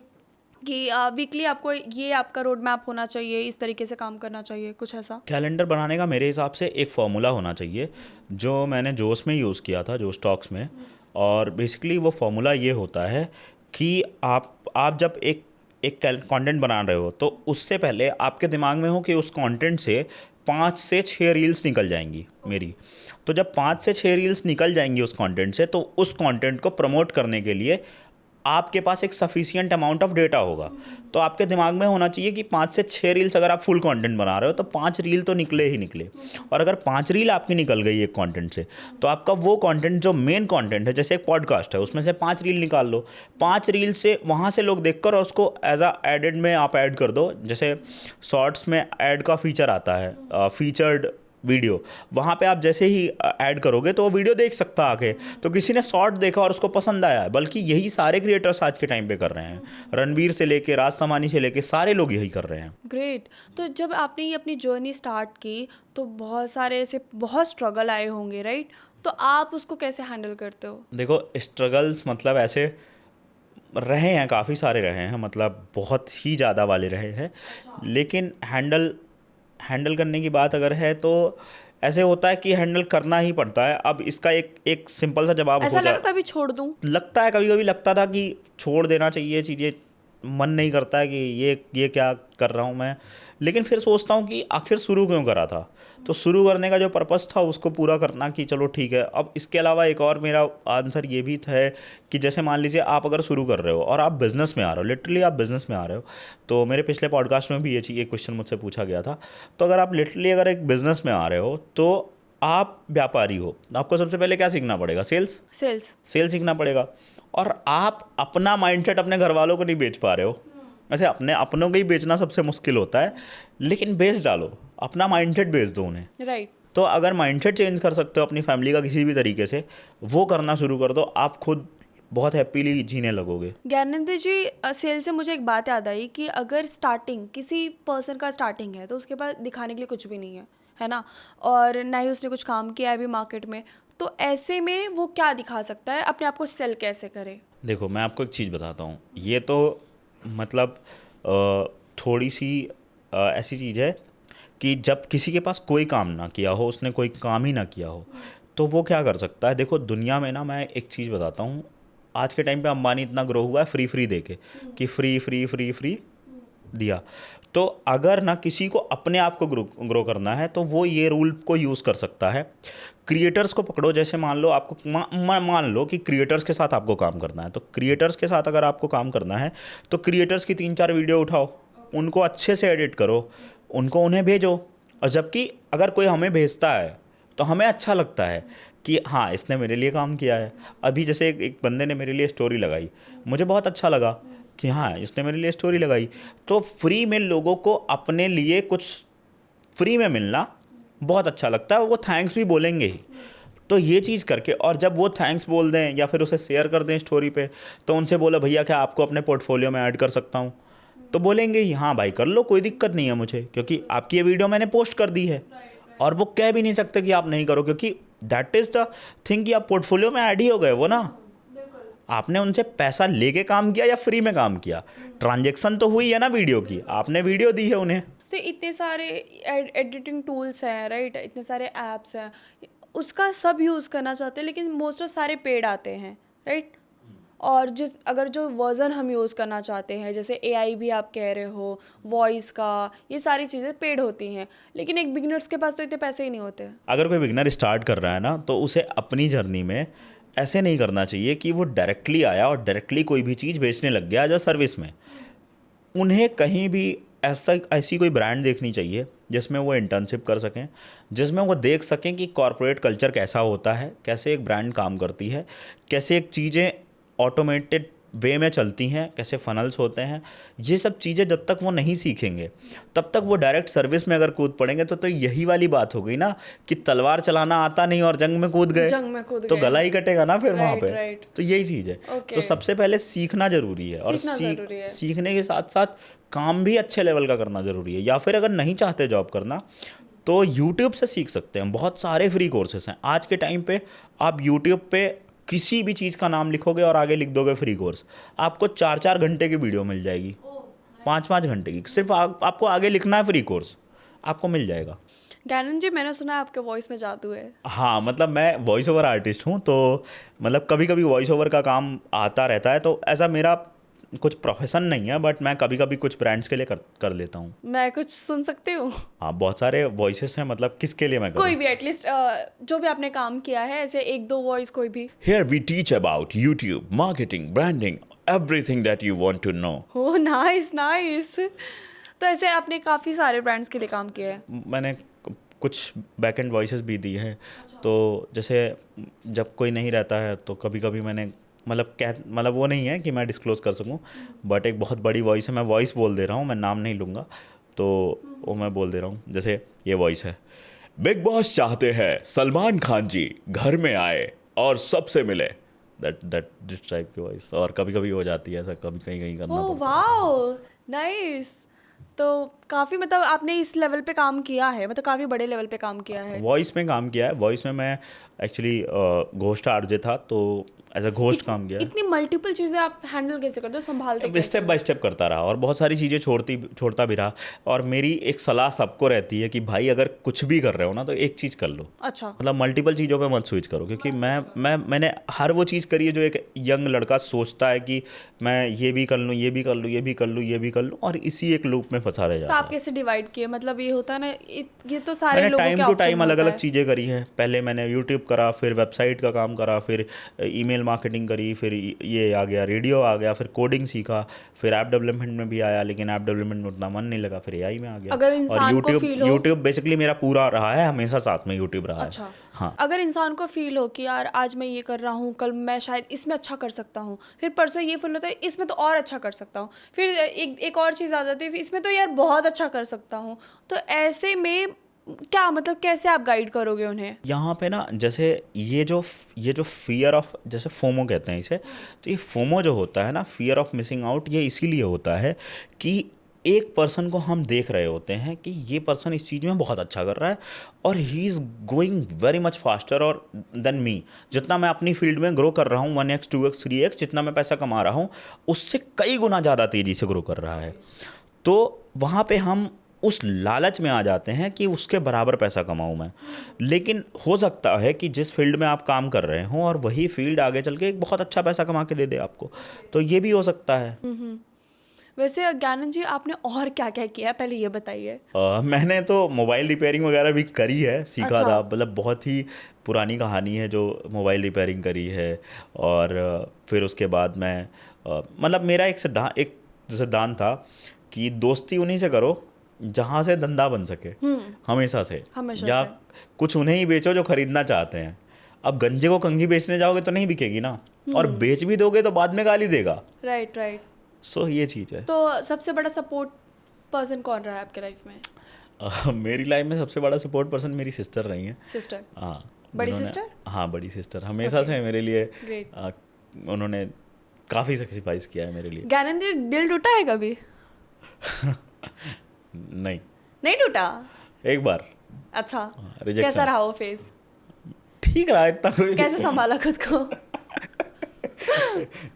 कि वीकली आपको ये आपका रोड मैप होना चाहिए, इस तरीके से काम करना चाहिए, कुछ ऐसा? कैलेंडर बनाने का मेरे हिसाब से एक फॉर्मूला होना चाहिए जो मैंने जोश में यूज़ किया था, जो स्टॉक्स में। और बेसिकली वो फॉर्मूला ये होता है कि आप जब एक कंटेंट बना रहे हो, तो उससे पहले आपके दिमाग में हो कि उस कंटेंट से 5 से 6 रील्स निकल जाएंगी मेरी। तो जब 5 से 6 रील्स निकल जाएंगी उस कंटेंट से, तो उस कंटेंट को प्रमोट करने के लिए आपके पास एक सफिशिएंट अमाउंट ऑफ डेटा होगा। तो आपके दिमाग में होना चाहिए कि 5 से 6 रील्स, अगर आप फुल कंटेंट बना रहे हो तो 5 रील तो निकले ही निकले। और अगर 5 रील आपकी निकल गई एक कंटेंट से, तो आपका वो कंटेंट जो मेन कंटेंट है, जैसे एक पॉडकास्ट है, उसमें से 5 रील निकाल लो। 5 रील से वहाँ से लोग देखकर उसको एज अ एडेड में आप ऐड कर दो। जैसे शॉर्ट्स में ऐड का फीचर आता है, फीचर्ड वीडियो, वहाँ पे आप जैसे ही ऐड करोगे तो वो वीडियो देख सकता है आके। तो किसी ने शॉर्ट देखा और उसको पसंद आया, बल्कि यही सारे क्रिएटर्स आज के टाइम पे कर रहे हैं। रणवीर से लेके राज समानी से लेके सारे लोग यही कर रहे हैं। ग्रेट। तो जब आपने ये अपनी जर्नी स्टार्ट की तो बहुत सारे ऐसे बहुत स्ट्रगल आए होंगे, राइट? तो आप उसको कैसे हैंडल करते हो? देखो, स्ट्रगल्स मतलब ऐसे रहे हैं, काफ़ी सारे रहे हैं, मतलब बहुत ही ज़्यादा वाले रहे हैं। लेकिन हैंडल हैंडल करने की बात अगर है तो ऐसे होता है कि हैंडल करना ही पड़ता है। अब इसका एक एक सिंपल सा जवाब ऐसा हो लगा जाए, कभी छोड़ दूं? लगता है कभी कभी लगता था कि छोड़ देना चाहिए चीज़ें, मन नहीं करता है कि ये क्या कर रहा हूँ मैं। लेकिन फिर सोचता हूँ कि आखिर शुरू क्यों करा था, तो शुरू करने का जो पर्पस था उसको पूरा करना, कि चलो ठीक है। अब इसके अलावा एक और मेरा आंसर ये भी है कि जैसे मान लीजिए आप अगर शुरू कर रहे हो और आप बिज़नेस में आ रहे हो, लिटरली आप बिज़नेस में आ रहे हो, तो मेरे पिछले पॉडकास्ट में भी ये क्वेश्चन मुझसे पूछा गया था। तो अगर आप लिटरली अगर एक बिज़नेस में आ रहे हो तो आप व्यापारी हो, आपको सबसे पहले क्या सीखना पड़ेगा? सेल्स सेल सीखना पड़ेगा। और आप अपना माइंडसेट अपने घर वालों को नहीं बेच पा रहे हो। वैसे अपनों को ही बेचना सबसे मुश्किल होता है, लेकिन बेच डालो, अपना माइंडसेट बेच दो उन्हें। राइट। तो अगर माइंडसेट चेंज कर सकते हो अपनी फैमिली का किसी भी तरीके से, वो करना शुरू कर दो, आप खुद बहुत हैप्पीली जीने लगोगे। ज्ञानेंद्र जी, सेल से मुझे एक बात याद आई कि अगर स्टार्टिंग किसी पर्सन का स्टार्टिंग है तो उसके पास दिखाने के लिए कुछ भी नहीं है ना, और ना ही उसने कुछ काम किया है अभी मार्केट में, तो ऐसे में वो क्या दिखा सकता है, अपने आप को सेल कैसे करे? देखो, मैं आपको एक चीज़ बताता हूँ। ये तो मतलब थोड़ी सी ऐसी चीज़ है कि जब किसी के पास कोई काम ना किया हो, उसने कोई काम ही ना किया हो, तो वो क्या कर सकता है। देखो, दुनिया में ना, मैं एक चीज़ बताता हूँ, आज के टाइम पे अंबानी इतना ग्रो हुआ है फ्री दे के, कि फ्री दिया। तो अगर ना किसी को अपने आप को ग्रो करना है तो वो ये रूल को यूज़ कर सकता है। क्रिएटर्स को पकड़ो, जैसे मान लो आपको मान लो कि क्रिएटर्स के साथ आपको काम करना है, तो क्रिएटर्स के साथ अगर आपको काम करना है तो क्रिएटर्स की 3-4 वीडियो उठाओ, उनको अच्छे से एडिट करो, उन्हें भेजो। और जबकि अगर कोई हमें भेजता है तो हमें अच्छा लगता है कि हाँ, इसने मेरे लिए काम किया है। अभी जैसे एक बंदे ने मेरे लिए स्टोरी लगाई, मुझे बहुत अच्छा लगा कि हाँ, इसने मेरे लिए स्टोरी लगाई। तो फ्री में लोगों को अपने लिए कुछ फ्री में मिलना बहुत अच्छा लगता है, वो थैंक्स भी बोलेंगे ही। तो ये चीज़ करके, और जब वो थैंक्स बोल दें या फिर उसे शेयर कर दें स्टोरी पे, तो उनसे बोलो भैया क्या आपको अपने पोर्टफोलियो में ऐड कर सकता हूँ, तो बोलेंगे ही हाँ भाई कर लो, कोई दिक्कत नहीं है मुझे, क्योंकि आपकी ये वीडियो मैंने पोस्ट कर दी है। और वो कह भी नहीं सकते कि आप नहीं करो, क्योंकि दैट इज़ द थिंग कि आप पोर्टफोलियो में ऐड ही हो गए वो ना। आपने उनसे पैसा लेके काम किया या फ्री में काम किया, ट्रांजैक्शन तो हुई है ना वीडियो की, आपने वीडियो दी है उन्हें। तो इतने सारे एडिटिंग टूल्स हैं, राइट, इतने सारे ऐप्स हैं, उसका सब यूज़ करना चाहते हैं, लेकिन मोस्ट ऑफ सारे पेड आते हैं, राइट? और अगर जो वर्ज़न हम यूज़ करना चाहते हैं, जैसे एआई भी आप कह रहे हो, वॉइस का, ये सारी चीज़ें पेड होती हैं, लेकिन एक बिगनर्स के पास तो इतने पैसे ही नहीं होते। अगर कोई बिगनर स्टार्ट कर रहा है ना, तो उसे अपनी जर्नी में ऐसे नहीं करना चाहिए कि वो डायरेक्टली आया और डायरेक्टली कोई भी चीज़ बेचने लग गया एज अ सर्विस में। उन्हें कहीं भी ऐसी कोई ब्रांड देखनी चाहिए जिसमें वो इंटर्नशिप कर सकें, जिसमें वो देख सकें कि कॉरपोरेट कल्चर कैसा होता है, कैसे एक ब्रांड काम करती है, कैसे एक चीज़ें ऑटोमेटेड वे में चलती हैं, कैसे फनल्स होते हैं। ये सब चीज़ें जब तक वो नहीं सीखेंगे तब तक वो डायरेक्ट सर्विस में अगर कूद पड़ेंगे तो यही वाली बात हो गई ना कि तलवार चलाना आता नहीं और जंग में कूद गए, तो गला ही कटेगा ना फिर वहाँ पे। राइट। तो यही चीज़ है। तो सबसे पहले सीखना ज़रूरी है, और सीखने के साथ साथ काम भी अच्छे लेवल का करना ज़रूरी है। या फिर अगर नहीं चाहते जॉब करना तो यूट्यूब से सीख सकते हैं, बहुत सारे फ्री कोर्सेस हैं आज के टाइम पे। आप यूट्यूब पे किसी भी चीज़ का नाम लिखोगे और आगे लिख दोगे फ्री कोर्स, आपको 4-4 घंटे की वीडियो मिल जाएगी, 5-5 घंटे की। सिर्फ आपको आगे लिखना है फ्री कोर्स, आपको मिल जाएगा। ज्ञानंद जी, मैंने सुना है आपके वॉइस में जादू है। हाँ, मतलब मैं वॉइस ओवर आर्टिस्ट हूँ, तो मतलब कभी कभी वॉइस ओवर का काम आता रहता है। तो ऐसा मेरा कुछ प्रोफेशन नहीं है, बट मैं कभी कभी कुछ ब्रांड्स के लिए कर लेता हूँ। मैं कुछ सुन सकती हूँ? हाँ, बहुत सारे वॉइसेस हैं, मतलब किसके लिए मैं करूँ? कोई भी एटलीस्ट जो भी आपने काम किया है, ऐसे 1-2 वॉइस कोई भी। Here we teach about YouTube, marketing, branding, everything that you want to know. Oh nice. तो ऐसे आपने काफ़ी सारे ब्रांड्स के लिए काम किया है। मैंने कुछ बैक एंड वॉइसेस भी दी है। तो जैसे जब कोई नहीं रहता है तो कभी कभी मैंने मतलब वो नहीं है कि मैं डिस्क्लोज़ कर सकूं, बट एक बहुत बड़ी वॉइस है, मैं वॉइस बोल दे रहा हूं, मैं नाम नहीं लूँगा, तो वो मैं बोल दे रहा हूं। जैसे ये वॉइस है, बिग बॉस चाहते हैं सलमान खान जी घर में आए और सबसे मिले, दैट दिस टाइप की वॉइस। और कभी कभी हो जाती है ऐसा, कभी कहीं कहीं करना ओ पड़ता है। Wow, nice. तो काफ़ी मतलब आपने इस लेवल पे काम किया है, मतलब काफ़ी बड़े लेवल पे काम किया है। वॉइस में काम किया है। वॉइस में मैं एक्चुअली घोस्ट आरजे था, तो एज अ घोस्ट काम किया है। इतनी मल्टीपल चीज़ें आप हैंडल कैसे करते हो, संभालते कैसे स्टेप हो? बाय स्टेप करता रहा और बहुत सारी चीज़ें छोड़ता भी रहा। और मेरी एक सलाह सबको रहती है कि भाई अगर कुछ भी कर रहे हो ना तो एक चीज़ कर लो, अच्छा। मतलब मल्टीपल चीज़ों पे मत स्विच करो। क्योंकि मैंने हर वो चीज़ करी है जो एक यंग लड़का सोचता है कि मैं ये भी कर लूँ, ये भी कर लूँ, ये भी कर लूँ, ये भी कर लूँ, और इसी एक लूप में फंसा रह तो जाता आप है। कैसे डिवाइड किए, मतलब ये होता है ना, ये तो सारे मैंने लोगों के टाइम टू ऑप्शन टाइम में अलग होता अलग है। चीज़ें करी हैं। पहले मैंने यूट्यूब करा, फिर वेबसाइट का काम करा, फिर ईमेल मार्केटिंग करी, फिर ये आ गया, रेडियो आ गया, फिर कोडिंग सीखा, फिर ऐप डेवलपमेंट में भी आया, लेकिन ऐप डेवलपमेंट में उतना मन नहीं लगा, फिर एआई में आ गया। अगर और इंसान को यूट्यूब फील हो, यूट्यूब बेसिकली मेरा पूरा रहा है, हमेशा साथ में यूट्यूब रहा है। अच्छा, हाँ। अगर इंसान को फील हो कि यार आज मैं ये कर रहा हूँ, कल मैं शायद इसमें अच्छा कर सकता हूँ, फिर परसों ये फील होता है इसमें तो और अच्छा कर सकता हूँ, फिर एक और चीज़ आ जाती है, फिर इसमें तो यार बहुत अच्छा कर सकता हूँ, तो ऐसे में क्या मतलब कैसे आप गाइड करोगे उन्हें? यहाँ पे ना, जैसे ये जो फियर ऑफ, जैसे फोमो कहते हैं इसे, तो ये फोमो जो होता है ना, फियर ऑफ मिसिंग आउट, ये इसीलिए होता है कि एक पर्सन को हम देख रहे होते हैं कि ये पर्सन इस चीज़ में बहुत अच्छा कर रहा है और he is going very much faster और देन मी। जितना मैं अपनी फील्ड में ग्रो कर रहा हूँ 1x 2x 3x, जितना मैं पैसा कमा रहा हूँ उससे कई गुना ज़्यादा तेज़ी से ग्रो कर रहा है। तो वहाँ पे हम उस लालच में आ जाते हैं कि उसके बराबर पैसा कमाऊं मैं। लेकिन हो सकता है कि जिस फील्ड में आप काम कर रहे हो और वही फील्ड आगे चल के एक बहुत अच्छा पैसा कमा के दे दे आपको, तो ये भी हो सकता है। वैसे ज्ञानंद जी, आपने और क्या क्या किया है पहले ये बताइए। मैंने तो मोबाइल रिपेयरिंग वगैरह भी करी है, सीखा अच्छा। था। मतलब बहुत ही पुरानी कहानी है जो मोबाइल रिपेयरिंग करी है। और फिर उसके बाद मैं मतलब मेरा एक सिद्धांत था कि दोस्ती उन्हीं से करो जहाँ से धंधा बन सके, हमेशा से। हमेशा या से। कुछ उन्हें ही बेचो जो खरीदना चाहते हैं। अब गंजे को कंघी बेचने जाओगे तो नहीं बिकेगी ना, और बेच भी दोगे तो बाद में गाली देगा। Right right. सो ये चीज़ है। तो सबसे बड़ा सपोर्ट पर्सन कौन रहा है आपके लाइफ में? मेरी लाइफ में सबसे बड़ा सपोर्ट पर्सन मेरी सिस्टर रही हैं। सिस्टर? हाँ। बड़ी जिन्होंने- सिस्टर? हाँ, बड़ी सिस्टर हमेशा से मेरे लिए ग्रेट। उन्होंने काफ़ी सेक्रीफाइस किया है मेरे लिए। ज्ञानंद जी, दिल टूटा है कभी? नहीं, नहीं टूटा? एक बार। अच्छा। rejection। कैसा रहा वो फेज? ठीक रहा, इतना कोई। कैसे संभाला खुद को?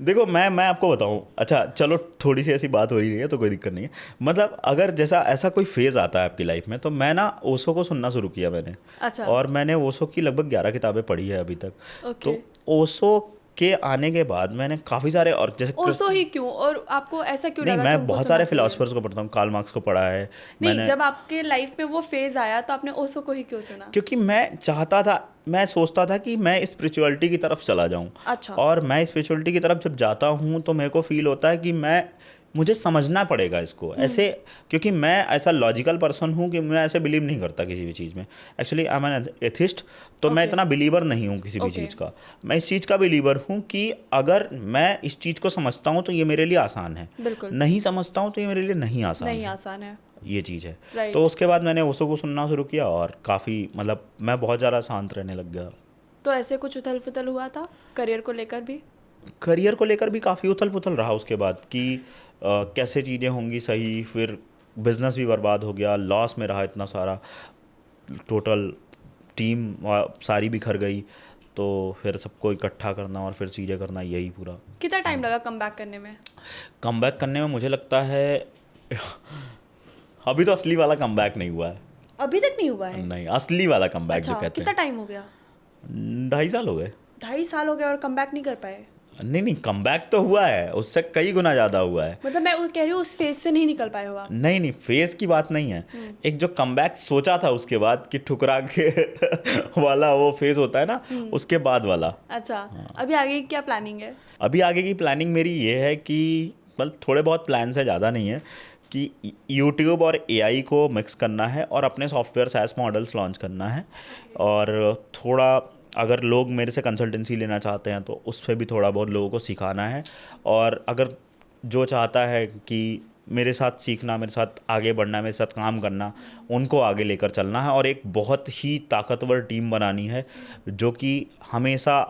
देखो, मैं आपको बताऊं, अच्छा चलो, थोड़ी सी ऐसी बात हो रही है तो कोई दिक्कत नहीं है। मतलब अगर जैसा ऐसा कोई फेज़ आता है आपकी लाइफ में, तो मैं ना ओशो को सुनना शुरू किया मैंने। अच्छा। और मैंने ओशो की लगभग 11 किताबें पढ़ी है अभी तक। ओके। तो ओशो के आने के बाद मैंने काफ़ी सारे, और जैसे ओसो ही क्यों, और आपको ऐसा क्यों नहीं, लगा कि मैं उनको बहुत सुनना सारे चाहिए? फिलोसफर्स को पढ़ता हूँ, कार्ल मार्क्स को पढ़ा है नहीं, मैंने। जब आपके लाइफ में वो फेज आया तो आपने ओसो को ही क्यों सुना? क्योंकि मैं चाहता था, मैं सोचता था कि मैं स्पिरिचुअलिटी की तरफ चला जाऊं। अच्छा। और मैं स्पिरिचुअलिटी की तरफ जब जाता हूं तो मेरे को फील होता है कि मुझे समझना पड़ेगा इसको ऐसे। क्योंकि मैं ऐसा लॉजिकल पर्सन हूं कि मैं ऐसे बिलीव नहीं करता किसी भी चीज़ में। Actually I am an atheist, तो मैं Okay. इतना बिलीवर नहीं हूं किसी भी Okay. चीज़ का। मैं इस चीज़ का बिलीवर हूं कि अगर मैं इस चीज़ को समझता हूं तो ये मेरे लिए आसान है, बिल्कुल। नहीं समझता हूं तो ये मेरे लिए नहीं आसान नहीं है। आसान है। ये चीज़ है। Right. तो उसके बाद मैंने ओशो को सुनना शुरू किया और काफ़ी, मतलब मैं बहुत ज़्यादा शांत रहने लग गया। तो ऐसे कुछ उथल पुथल हुआ था करियर को लेकर भी? करियर को लेकर भी काफ़ी उथल पुथल रहा उसके बाद कि कैसे चीज़ें होंगी सही। फिर बिजनेस भी बर्बाद हो गया, लॉस में रहा इतना सारा, टोटल टीम सारी बिखर गई। तो फिर सबको इकट्ठा करना और फिर चीज़ें करना, यही पूरा। कितना टाइम लगा कम बैक करने में? कमबैक करने में मुझे लगता है अभी तो असली वाला कमबैक नहीं हुआ है। अभी तक नहीं हुआ है? नहीं, असली वाला कमबैक जो अच्छा, कहते कितना हैं। टाइम हो गया? 2.5 साल हो गए। 2.5 साल हो गया और कम बैक नहीं कर पाए? नहीं, कमबैक तो हुआ है, उससे कई गुना ज़्यादा हुआ है। मतलब मैं कह रही हूँ उस फेज से नहीं निकल पाए हो आप? नहीं, फेस की बात नहीं है। एक जो कमबैक सोचा था उसके बाद कि ठुकरा के वाला वो फेज होता है ना, उसके बाद वाला। अच्छा। अभी आगे की क्या प्लानिंग है? अभी आगे की प्लानिंग मेरी ये है कि मतलब थोड़े बहुत प्लान्स है, ज़्यादा नहीं है, कि यूट्यूब और एआई को मिक्स करना है और अपने सॉफ्टवेयर SaaS मॉडल्स लॉन्च करना है। और थोड़ा अगर लोग मेरे से कंसल्टेंसी लेना चाहते हैं तो उस पर भी थोड़ा बहुत लोगों को सिखाना है। और अगर जो चाहता है कि मेरे साथ सीखना, मेरे साथ आगे बढ़ना, मेरे साथ काम करना, उनको आगे लेकर चलना है और एक बहुत ही ताकतवर टीम बनानी है जो कि हमेशा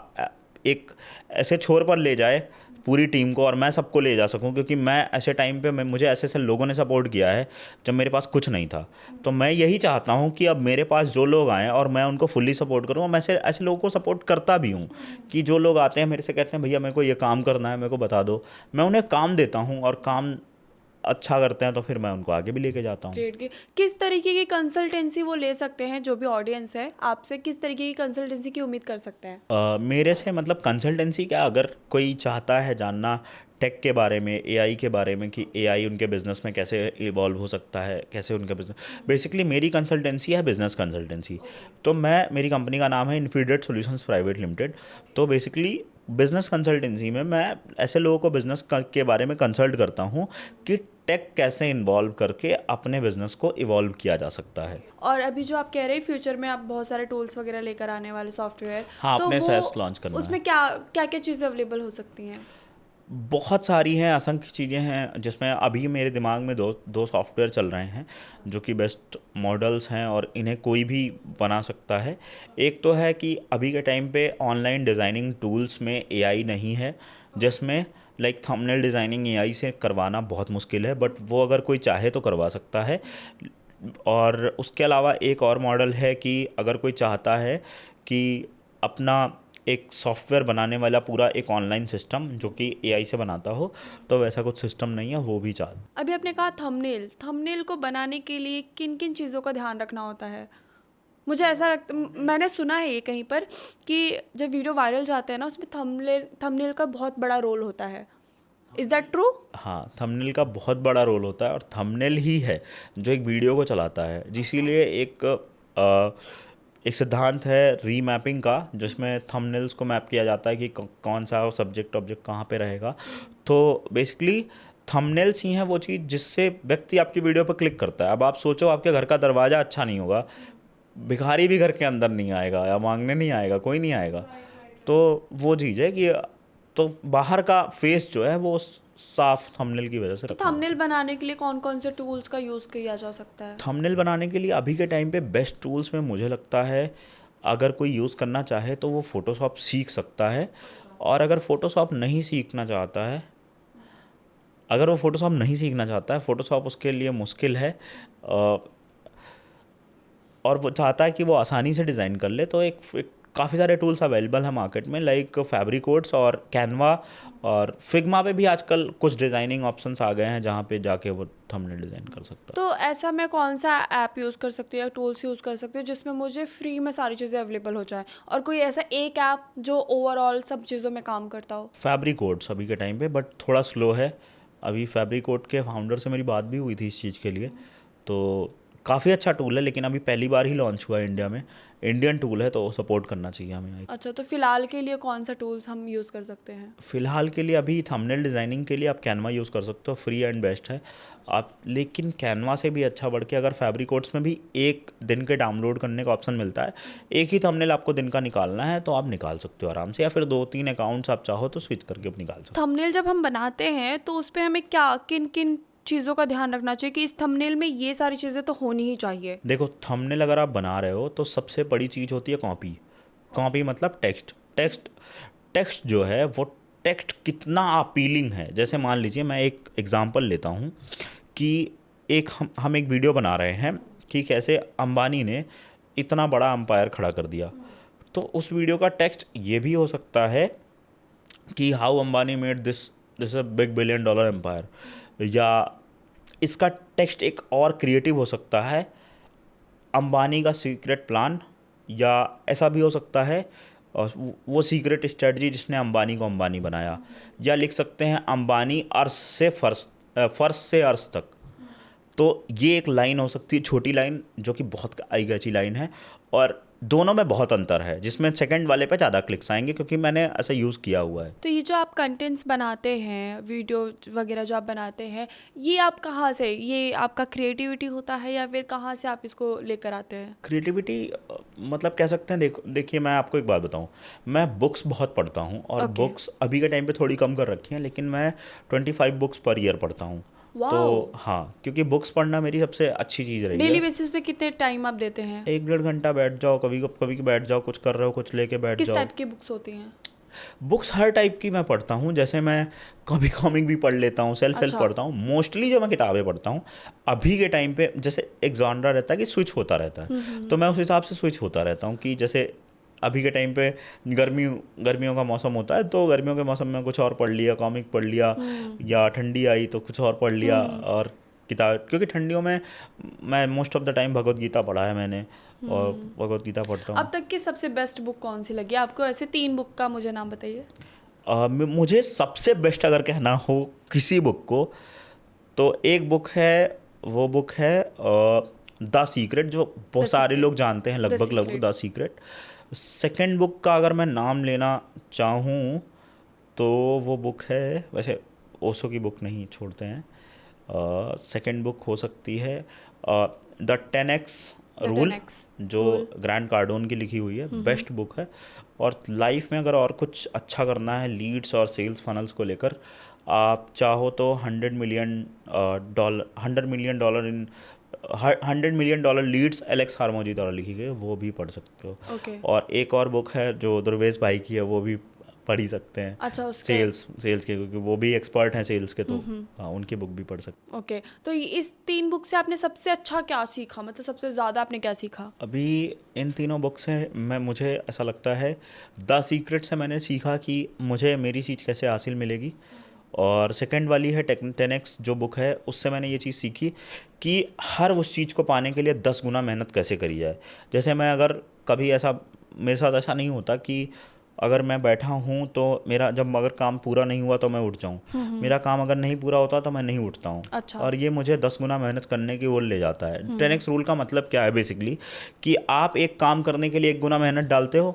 एक ऐसे छोर पर ले जाए पूरी टीम को और मैं सबको ले जा सकूं, क्योंकि मैं ऐसे टाइम पे मुझे ऐसे ऐसे लोगों ने सपोर्ट किया है जब मेरे पास कुछ नहीं था। तो मैं यही चाहता हूं कि अब मेरे पास जो लोग आएँ और मैं उनको फुल्ली सपोर्ट करूं, और मैं ऐसे लोगों को सपोर्ट करता भी हूं कि जो लोग आते हैं मेरे से कहते हैं भैया मेरे को ये काम करना है, मेरे को बता दो, मैं उन्हें काम देता हूँ और काम अच्छा करते हैं तो फिर मैं उनको आगे भी लेके जाता हूँ। ग्रेट। किस तरीके की कंसल्टेंसी वो ले सकते हैं, जो भी ऑडियंस है आपसे किस तरीके की कंसल्टेंसी की उम्मीद कर सकते हैं? मेरे से मतलब कंसल्टेंसी क्या, अगर कोई चाहता है जानना टेक के बारे में, एआई के बारे में कि एआई उनके बिज़नेस में कैसे इवॉल्व हो सकता है, कैसे उनका बिज़नेस, बेसिकली मेरी कंसल्टेंसी है बिज़नेस कंसल्टेंसी। तो मेरी कंपनी का नाम है इन्फीडेट सॉल्यूशंस प्राइवेट लिमिटेड। तो बेसिकली बिज़नेस कंसल्टेंसी में मैं ऐसे लोगों को बिज़नेस के बारे में कंसल्ट करता हूँ कि टेक कैसे इन्वॉल्व करके अपने बिज़नेस को इवॉल्व किया जा सकता है। और अभी जो आप कह रहे हैं फ्यूचर में आप बहुत सारे टूल्स वगैरह लेकर आने वाले सॉफ्टवेयर, हाँ, तो अपने वो SaaS लॉन्च करना है। उसमें क्या क्या क्या चीज़ें अवेलेबल हो सकती हैं? बहुत सारी हैं, असंख्य चीज़ें हैं, जिसमें अभी मेरे दिमाग में दो सॉफ्टवेयर चल रहे हैं जो कि बेस्ट मॉडल्स हैं और इन्हें कोई भी बना सकता है। एक तो है कि अभी के टाइम पे ऑनलाइन डिज़ाइनिंग टूल्स में एआई नहीं है, जिसमें लाइक थंबनेल डिज़ाइनिंग एआई से करवाना बहुत मुश्किल है, बट वो अगर कोई चाहे तो करवा सकता है। और उसके अलावा एक और मॉडल है कि अगर कोई चाहता है कि अपना एक सॉफ्टवेयर बनाने वाला पूरा एक ऑनलाइन सिस्टम जो कि एआई से बनाता हो, तो वैसा कुछ सिस्टम नहीं है, वो भी चाहता। अभी आपने कहा थंबनेल को बनाने के लिए किन किन चीज़ों का ध्यान रखना होता है? मुझे ऐसा लगता, मैंने सुना है ये कहीं पर कि जब वीडियो वायरल जाते हैं ना उसमें थंबनेल का बहुत बड़ा रोल होता है। Is that true? हाँ, थंबनेल का बहुत बड़ा रोल होता है और थंबनेल ही है जो एक वीडियो को चलाता है। इसीलिए एक सिद्धांत है रीमैपिंग का, जिसमें थंबनेल्स को मैप किया जाता है कि कौन सा सब्जेक्ट ऑब्जेक्ट कहाँ पे रहेगा। तो बेसिकली थंबनेल्स ही हैं वो चीज़ जिससे व्यक्ति आपकी वीडियो पर क्लिक करता है। अब आप सोचो आपके घर का दरवाज़ा अच्छा नहीं होगा, भिखारी भी घर के अंदर नहीं आएगा या मांगने नहीं आएगा, कोई नहीं आएगा। तो वो चीज़ है कि तो बाहर का फेस जो है वो साफ थंबनेल की वजह से तो रखना। थंबनेल बनाने के लिए कौन कौन से टूल्स का यूज़ किया जा सकता है? थंबनेल बनाने के लिए अभी के टाइम पे बेस्ट टूल्स में मुझे लगता है, अगर कोई यूज़ करना चाहे तो वो फ़ोटोशॉप सीख सकता है। और अगर फ़ोटोशॉप नहीं सीखना चाहता है, फ़ोटोशॉप उसके लिए मुश्किल है, और वो चाहता है कि वो आसानी से डिज़ाइन कर ले, तो एक काफ़ी सारे टूल्स अवेलेबल हैं मार्केट में, लाइक फैब्रिकोट्स और कैनवा और फिग्मा पे भी आजकल कुछ डिज़ाइनिंग ऑप्शंस आ गए हैं जहाँ पे जाके वो थंबनेल डिज़ाइन कर सकता है। तो ऐसा मैं कौन सा ऐप यूज़ कर सकती हूँ या टूल्स यूज़ कर सकती हूँ जिसमें मुझे फ्री में सारी चीज़ें अवेलेबल हो जाए, और कोई ऐसा एक ऐप जो ओवरऑल सब चीज़ों में काम करता हो? फैब्रिकोट्स अभी के टाइम पे बट थोड़ा स्लो है। अभी फैब्रिकोट के फाउंडर से मेरी बात भी हुई थी इस चीज़ के लिए, तो काफ़ी अच्छा टूल है, लेकिन अभी पहली बार ही लॉन्च हुआ है इंडिया में। इंडियन टूल है तो सपोर्ट करना चाहिए हमें। अच्छा, तो फिलहाल के लिए कौन सा टूल्स हम यूज़ कर सकते हैं? फ़िलहाल के लिए अभी थंबनेल डिज़ाइनिंग के लिए आप कैनवा यूज़ कर सकते हो, फ्री एंड बेस्ट है आप। लेकिन कैनवा से भी अच्छा बढ़ के अगर फैब्रिकोट्स में भी एक दिन के डाउनलोड करने का ऑप्शन मिलता है, एक ही थंबनेल आपको दिन का निकालना है तो आप निकाल सकते हो आराम से, या फिर 2-3 अकाउंट्स आप चाहो तो स्विच करके आप निकाल सकते हो। थंबनेल जब हम बनाते हैं तो उस पे हमें क्या किन किन चीज़ों का ध्यान रखना चाहिए कि इस थंबनेल में ये सारी चीज़ें तो होनी ही चाहिए? देखो, थंबनेल अगर आप बना रहे हो तो सबसे बड़ी चीज़ होती है कॉपी मतलब टेक्स्ट जो है वो टेक्स्ट कितना अपीलिंग है। जैसे मान लीजिए मैं एक एग्जांपल लेता हूँ कि हम एक वीडियो बना रहे हैं कि कैसे अंबानी ने इतना बड़ा एम्पायर खड़ा कर दिया, तो उस वीडियो का टेक्स्ट ये भी हो सकता है कि how Ambani made this a big $1 billion empire, या इसका टेक्स्ट एक और क्रिएटिव हो सकता है, अंबानी का सीक्रेट प्लान, या ऐसा भी हो सकता है और वो सीक्रेट स्ट्रेटजी जिसने अंबानी को अंबानी बनाया, या लिख सकते हैं अंबानी फर्श से अर्श तक। तो ये एक लाइन हो सकती है, छोटी लाइन जो कि बहुत आई कैची लाइन है, और दोनों में बहुत अंतर है, जिसमें सेकंड वाले पे ज़्यादा क्लिक्स आएंगे क्योंकि मैंने ऐसा यूज़ किया हुआ है। तो ये जो आप कंटेंट्स बनाते हैं, वीडियो वगैरह जो आप बनाते हैं, ये आप कहाँ से, ये आपका क्रिएटिविटी होता है या फिर कहाँ से आप इसको लेकर आते हैं? क्रिएटिविटी मतलब कह सकते हैं, देखिए मैं आपको एक बात बताऊं, मैं बुक्स बहुत पढ़ता हूं और Okay. बुक्स अभी के टाइम पे थोड़ी कम कर रखी हैं, लेकिन मैं 25 बुक्स पर ईयर पढ़ता हूं। वाह। तो हाँ, क्योंकि बुक्स पढ़ना मेरी सबसे अच्छी चीज़ रही डेली है। बेसिस पे कितने टाइम आप देते हैं? 1 डेढ़ घंटा बैठ जाओ, कभी कभी बैठ जाओ, कुछ कर रहे हो कुछ लेके बैठ किस जाओ। टाइप की बुक्स होती हैं? बुक्स हर टाइप की मैं पढ़ता हूँ, जैसे मैं कभी कॉमिक भी पढ़ लेता हूँ, सेल्फ हेल्प अच्छा। पढ़ता हूँ। मोस्टली जो मैं किताबें पढ़ता हूँ अभी के टाइम पे, जैसे एक जॉनरा रहता है कि स्विच होता रहता है, तो मैं उस हिसाब से स्विच होता रहता हूँ कि जैसे अभी के टाइम पे गर्मियों का मौसम होता है, तो गर्मियों के मौसम में कुछ और पढ़ लिया, कॉमिक पढ़ लिया, या ठंडी आई तो कुछ और पढ़ लिया। और किताब, क्योंकि ठंडियों में मैं most of the time Bhagavad Gita पढ़ा है मैंने, और भगवत गीता पढ़ता हूँ। अब तक की सबसे बेस्ट बुक कौन सी लगी आपको? ऐसे 3 बुक का मुझे नाम बताइए। मुझे सबसे बेस्ट अगर कहना हो किसी बुक को, तो एक बुक है, वो बुक है द सीक्रेट, जो बहुत सारे Secret। लोग जानते हैं, लगभग Secret। The secret. Second book का अगर मैं नाम लेना चाहूँ तो वो बुक है, वैसे ओशो की बुक नहीं छोड़ते हैं, सेकंड बुक हो सकती है the 10x The rule, 10X जो Rule। ग्रैंड कार्डोन की लिखी हुई है। बेस्ट बुक है। और लाइफ में अगर और कुछ अच्छा करना है लीड्स और सेल्स फनल्स को लेकर, आप चाहो तो $100 मिलियन लीड्स एलेक्स हार्मोजी द्वारा लिखी गई है, वो भी पढ़ सकते हो। ओके। और एक और बुक है जो दुर्वेश भाई की है, वो भी पढ़ ही सकते हैं। अच्छा, उसके। सेल्स के, क्योंकि वो भी एक्सपर्ट हैं सेल्स के, तो हाँ, उनकी बुक भी पढ़ सकते ओके, तो इस 3 बुक से आपने सबसे अच्छा क्या सीखा? मतलब सबसे ज़्यादा आपने क्या सीखा? हैं। अभी इन तीनों बुक से मुझे ऐसा लगता है, द सीक्रेट से मैंने सीखा कि मुझे मेरी चीज़ कैसे हासिल मिलेगी। और सेकंड वाली है 10x जो बुक है, उससे मैंने ये चीज़ सीखी कि हर उस चीज़ को पाने के लिए 10 गुना मेहनत कैसे करी जाए। जैसे मैं अगर कभी ऐसा, मेरे साथ ऐसा नहीं होता कि अगर मैं बैठा हूँ तो मेरा जब अगर काम पूरा नहीं हुआ तो मैं उठ जाऊँ। मेरा काम अगर नहीं पूरा होता तो मैं नहीं उठता हूँ। अच्छा। और ये मुझे 10 गुना मेहनत करने की ओर ले जाता है। 10x रूल का मतलब क्या है बेसिकली, कि आप एक काम करने के लिए 1 गुना मेहनत डालते हो,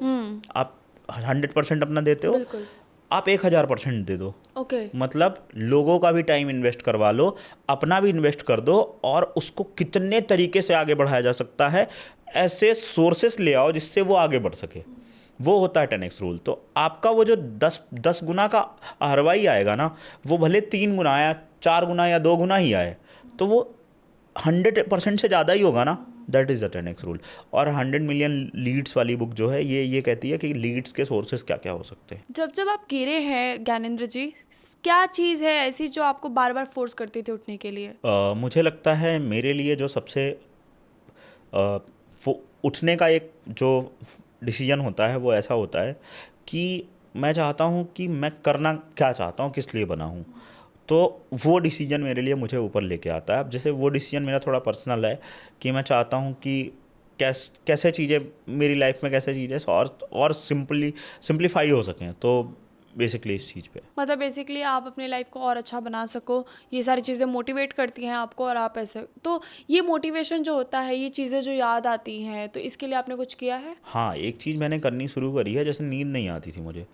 आप 100% अपना देते हो, बिल्कुल। आप 1000% दे दो। ओके। मतलब लोगों का भी टाइम इन्वेस्ट करवा लो, अपना भी इन्वेस्ट कर दो, और उसको कितने तरीके से आगे बढ़ाया जा सकता है, ऐसे सोर्सेस ले आओ जिससे वो आगे बढ़ सके। वो होता है 10x रूल। तो आपका वो जो 10 गुना का आरवाई आएगा ना, वो भले 3 गुना या 4 गुना या 2 गुना ही आए, तो वो 100% से ज़्यादा ही होगा ना। That is the 10x rule. और 100 मिलियन लीड्स वाली बुक जो है, ये कहती है कि लीड्स के सोर्सेस क्या क्या हो सकते हैं। जब जब आप गिरे हैं ज्ञानेंद्र जी, क्या चीज़ है ऐसी जो आपको बार बार फोर्स करती थी उठने के लिए? मुझे लगता है मेरे लिए जो सबसे वो उठने का एक जो डिसीजन होता है, वो ऐसा होता है कि मैं चाहता हूँ कि मैं करना क्या चाहता हूँ, किस लिए बना हूँ। तो वो डिसीजन मेरे लिए मुझे ऊपर लेके आता है। अब जैसे वो डिसीजन मेरा थोड़ा पर्सनल है कि मैं चाहता हूँ कि कैसे चीज़ें मेरी लाइफ में, कैसे चीज़ें और सिंप्लीफाई हो सकें। तो बेसिकली इस चीज़ पे, मतलब बेसिकली आप अपनी लाइफ को और अच्छा बना सको, ये सारी चीज़ें मोटिवेट करती हैं आपको, और आप ऐसे, तो ये मोटिवेशन जो होता है, ये चीज़ें जो याद आती हैं, तो इसके लिए आपने कुछ किया है? हाँ, एक चीज़ मैंने करनी शुरू करी है। जैसे नींद नहीं आती थी मुझे,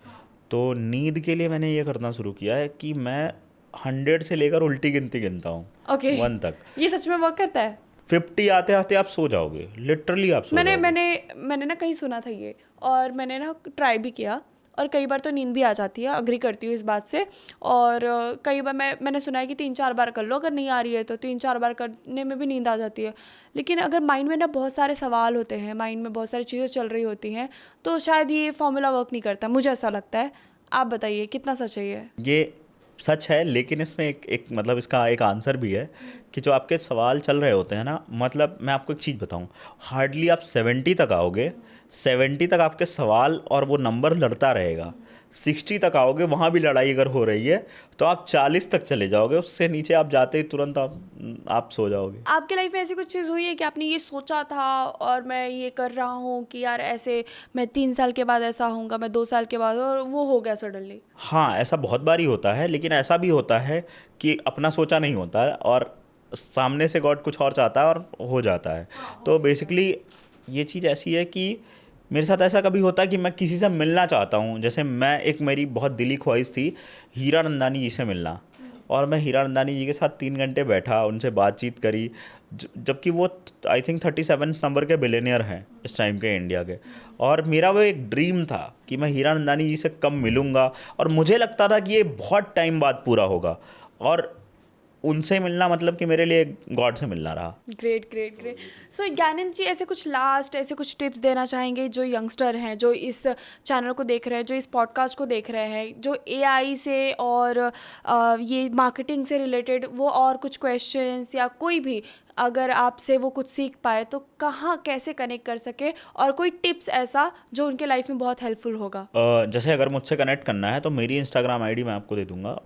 तो नींद के लिए मैंने ये करना शुरू किया है कि मैं 100 से लेकर उल्टी गिनती गिनता हूँ, ओके। 1 तक। ये सच में वर्क करता है? 50 आते आते आप सो जाओगे, लिटरली आप सो मैंने जाओगे। मैंने ना कहीं सुना था ये, और मैंने ना ट्राई भी किया, और कई बार तो नींद भी आ जाती है, अग्री करती हूँ इस बात से। और कई बार मैंने सुना है कि 3-4 बार कर लो, अगर नहीं आ रही है तो 3-4 बार करने में भी नींद आ जाती है। लेकिन अगर माइंड में ना बहुत सारे सवाल होते हैं, माइंड में बहुत सारी चीज़ें चल रही होती हैं, तो शायद ये फॉर्मूला वर्क नहीं करता, मुझे ऐसा लगता है। आप बताइए कितना सच है ये? ये सच है, लेकिन इसमें एक मतलब इसका एक आंसर भी है कि जो आपके सवाल चल रहे होते हैं ना, मतलब मैं आपको एक चीज़ बताऊं, हार्डली आप 70 तक आओगे, 70 तक आपके सवाल और वो नंबर लड़ता रहेगा। 60 तक आओगे, वहाँ भी लड़ाई अगर हो रही है, तो आप 40 तक चले जाओगे, उससे नीचे आप जाते ही तुरंत आप सो जाओगे। आपके लाइफ में ऐसी कुछ चीज़ हुई है कि आपने ये सोचा था और मैं ये कर रहा हूँ कि यार ऐसे मैं 3 साल के बाद ऐसा होऊंगा, मैं 2 साल के बाद, और वो हो गया सडनली? हाँ, ऐसा बहुत बारी होता है, लेकिन ऐसा भी होता है कि अपना सोचा नहीं होता है और सामने से गॉड कुछ और चाहता है और हो जाता है। तो बेसिकली ये चीज़ ऐसी है कि मेरे साथ ऐसा कभी होता है कि मैं किसी से मिलना चाहता हूँ। जैसे मेरी बहुत दिली ख्वाहिश थी हीरा नंदानी जी से मिलना, और मैं हीरा नंदानी जी के साथ 3 घंटे बैठा, उनसे बातचीत करी, जबकि वो आई थिंक 37 नंबर के बिलियनियर हैं इस टाइम के इंडिया के। और मेरा वो एक ड्रीम था कि मैं हीरा नंदानी जी से कब मिलूँगा, और मुझे लगता था कि ये बहुत टाइम बाद पूरा होगा। और उनसे मिलना मतलब कि मेरे लिए गॉड से मिलना रहा। Great great great. So Gyanand ji, ऐसे कुछ टिप्स देना चाहेंगे जो यंगस्टर हैं, जो इस चैनल को देख रहे हैं, जो इस पॉडकास्ट को देख रहे हैं, जो एआई से और ये मार्केटिंग से रिलेटेड वो और कुछ क्वेश्चंस या कोई भी अगर आपसे वो कुछ सीख पाए तो कहाँ कैसे कनेक्ट कर सके, और कोई टिप्स ऐसा जो उनके लाइफ में बहुत हेल्पफुल होगा? जैसे अगर मुझसे कनेक्ट करना है तो मेरी इंस्टाग्राम आईडी मैं आपको दे दूंगा,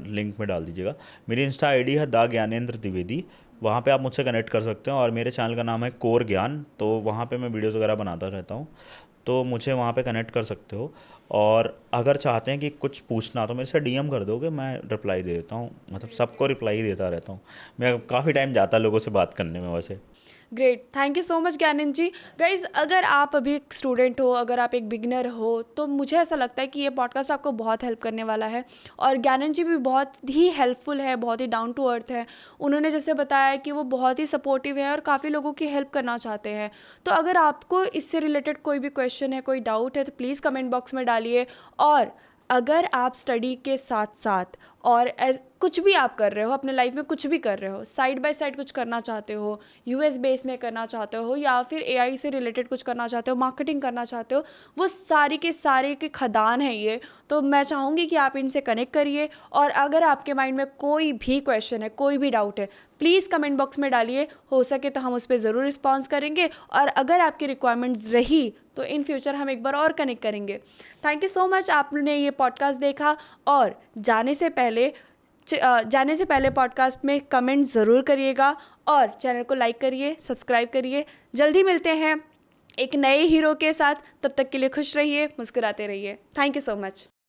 लिंक में डाल दीजिएगा। मेरी इंस्टा आईडी है दा ज्ञानेंद्र द्विवेदी। वहाँ पे आप मुझसे कनेक्ट कर सकते हैं, और मेरे चैनल का नाम है कोर ज्ञान, तो वहाँ पे मैं वीडियोज़ वगैरह बनाता रहता हूँ, तो मुझे वहाँ पे कनेक्ट कर सकते हो। और अगर चाहते हैं कि कुछ पूछना तो मेरे से डीएम कर दोगे, मैं रिप्लाई दे देता हूँ, मतलब सबको रिप्लाई देता रहता हूँ। मैं काफ़ी टाइम जाता लोगों से बात करने में वैसे। Great, thank you so much Gyanand ji. Guys, अगर आप अभी एक स्टूडेंट हो, अगर आप एक बिगिनर हो, तो मुझे ऐसा लगता है कि ये पॉडकास्ट आपको बहुत हेल्प करने वाला है। और ज्ञानंद जी भी बहुत ही हेल्पफुल है, बहुत ही डाउन टू अर्थ है। उन्होंने जैसे बताया कि वो बहुत ही सपोर्टिव है और काफ़ी लोगों की हेल्प करना चाहते हैं। तो अगर आपको इससे रिलेटेड कोई भी क्वेश्चन है, कोई डाउट है, तो प्लीज़ कमेंट बॉक्स में डालिए। और अगर आप स्टडी के साथ साथ और कुछ भी आप कर रहे हो, अपने लाइफ में कुछ भी कर रहे हो, साइड बाय साइड कुछ करना चाहते हो, यूएस बेस में करना चाहते हो, या फिर एआई से रिलेटेड कुछ करना चाहते हो, मार्केटिंग करना चाहते हो, वो सारी के सारे के खदान है ये। तो मैं चाहूँगी कि आप इनसे कनेक्ट करिए। और अगर आपके माइंड में कोई भी क्वेश्चन है, कोई भी डाउट है, प्लीज़ कमेंट बॉक्स में डालिए। हो सके तो हम उस पर ज़रूर रिस्पॉन्स करेंगे, और अगर आपकी रिक्वायरमेंट्स रही तो इन फ्यूचर हम एक बार और कनेक्ट करेंगे। थैंक यू सो मच, आपने ये पॉडकास्ट देखा। और जाने से पहले पॉडकास्ट में कमेंट ज़रूर करिएगा, और चैनल को लाइक करिए, सब्सक्राइब करिए। जल्दी मिलते हैं एक नए हीरो के साथ, तब तक के लिए खुश रहिए, मुस्कुराते रहिए। Thank you so much.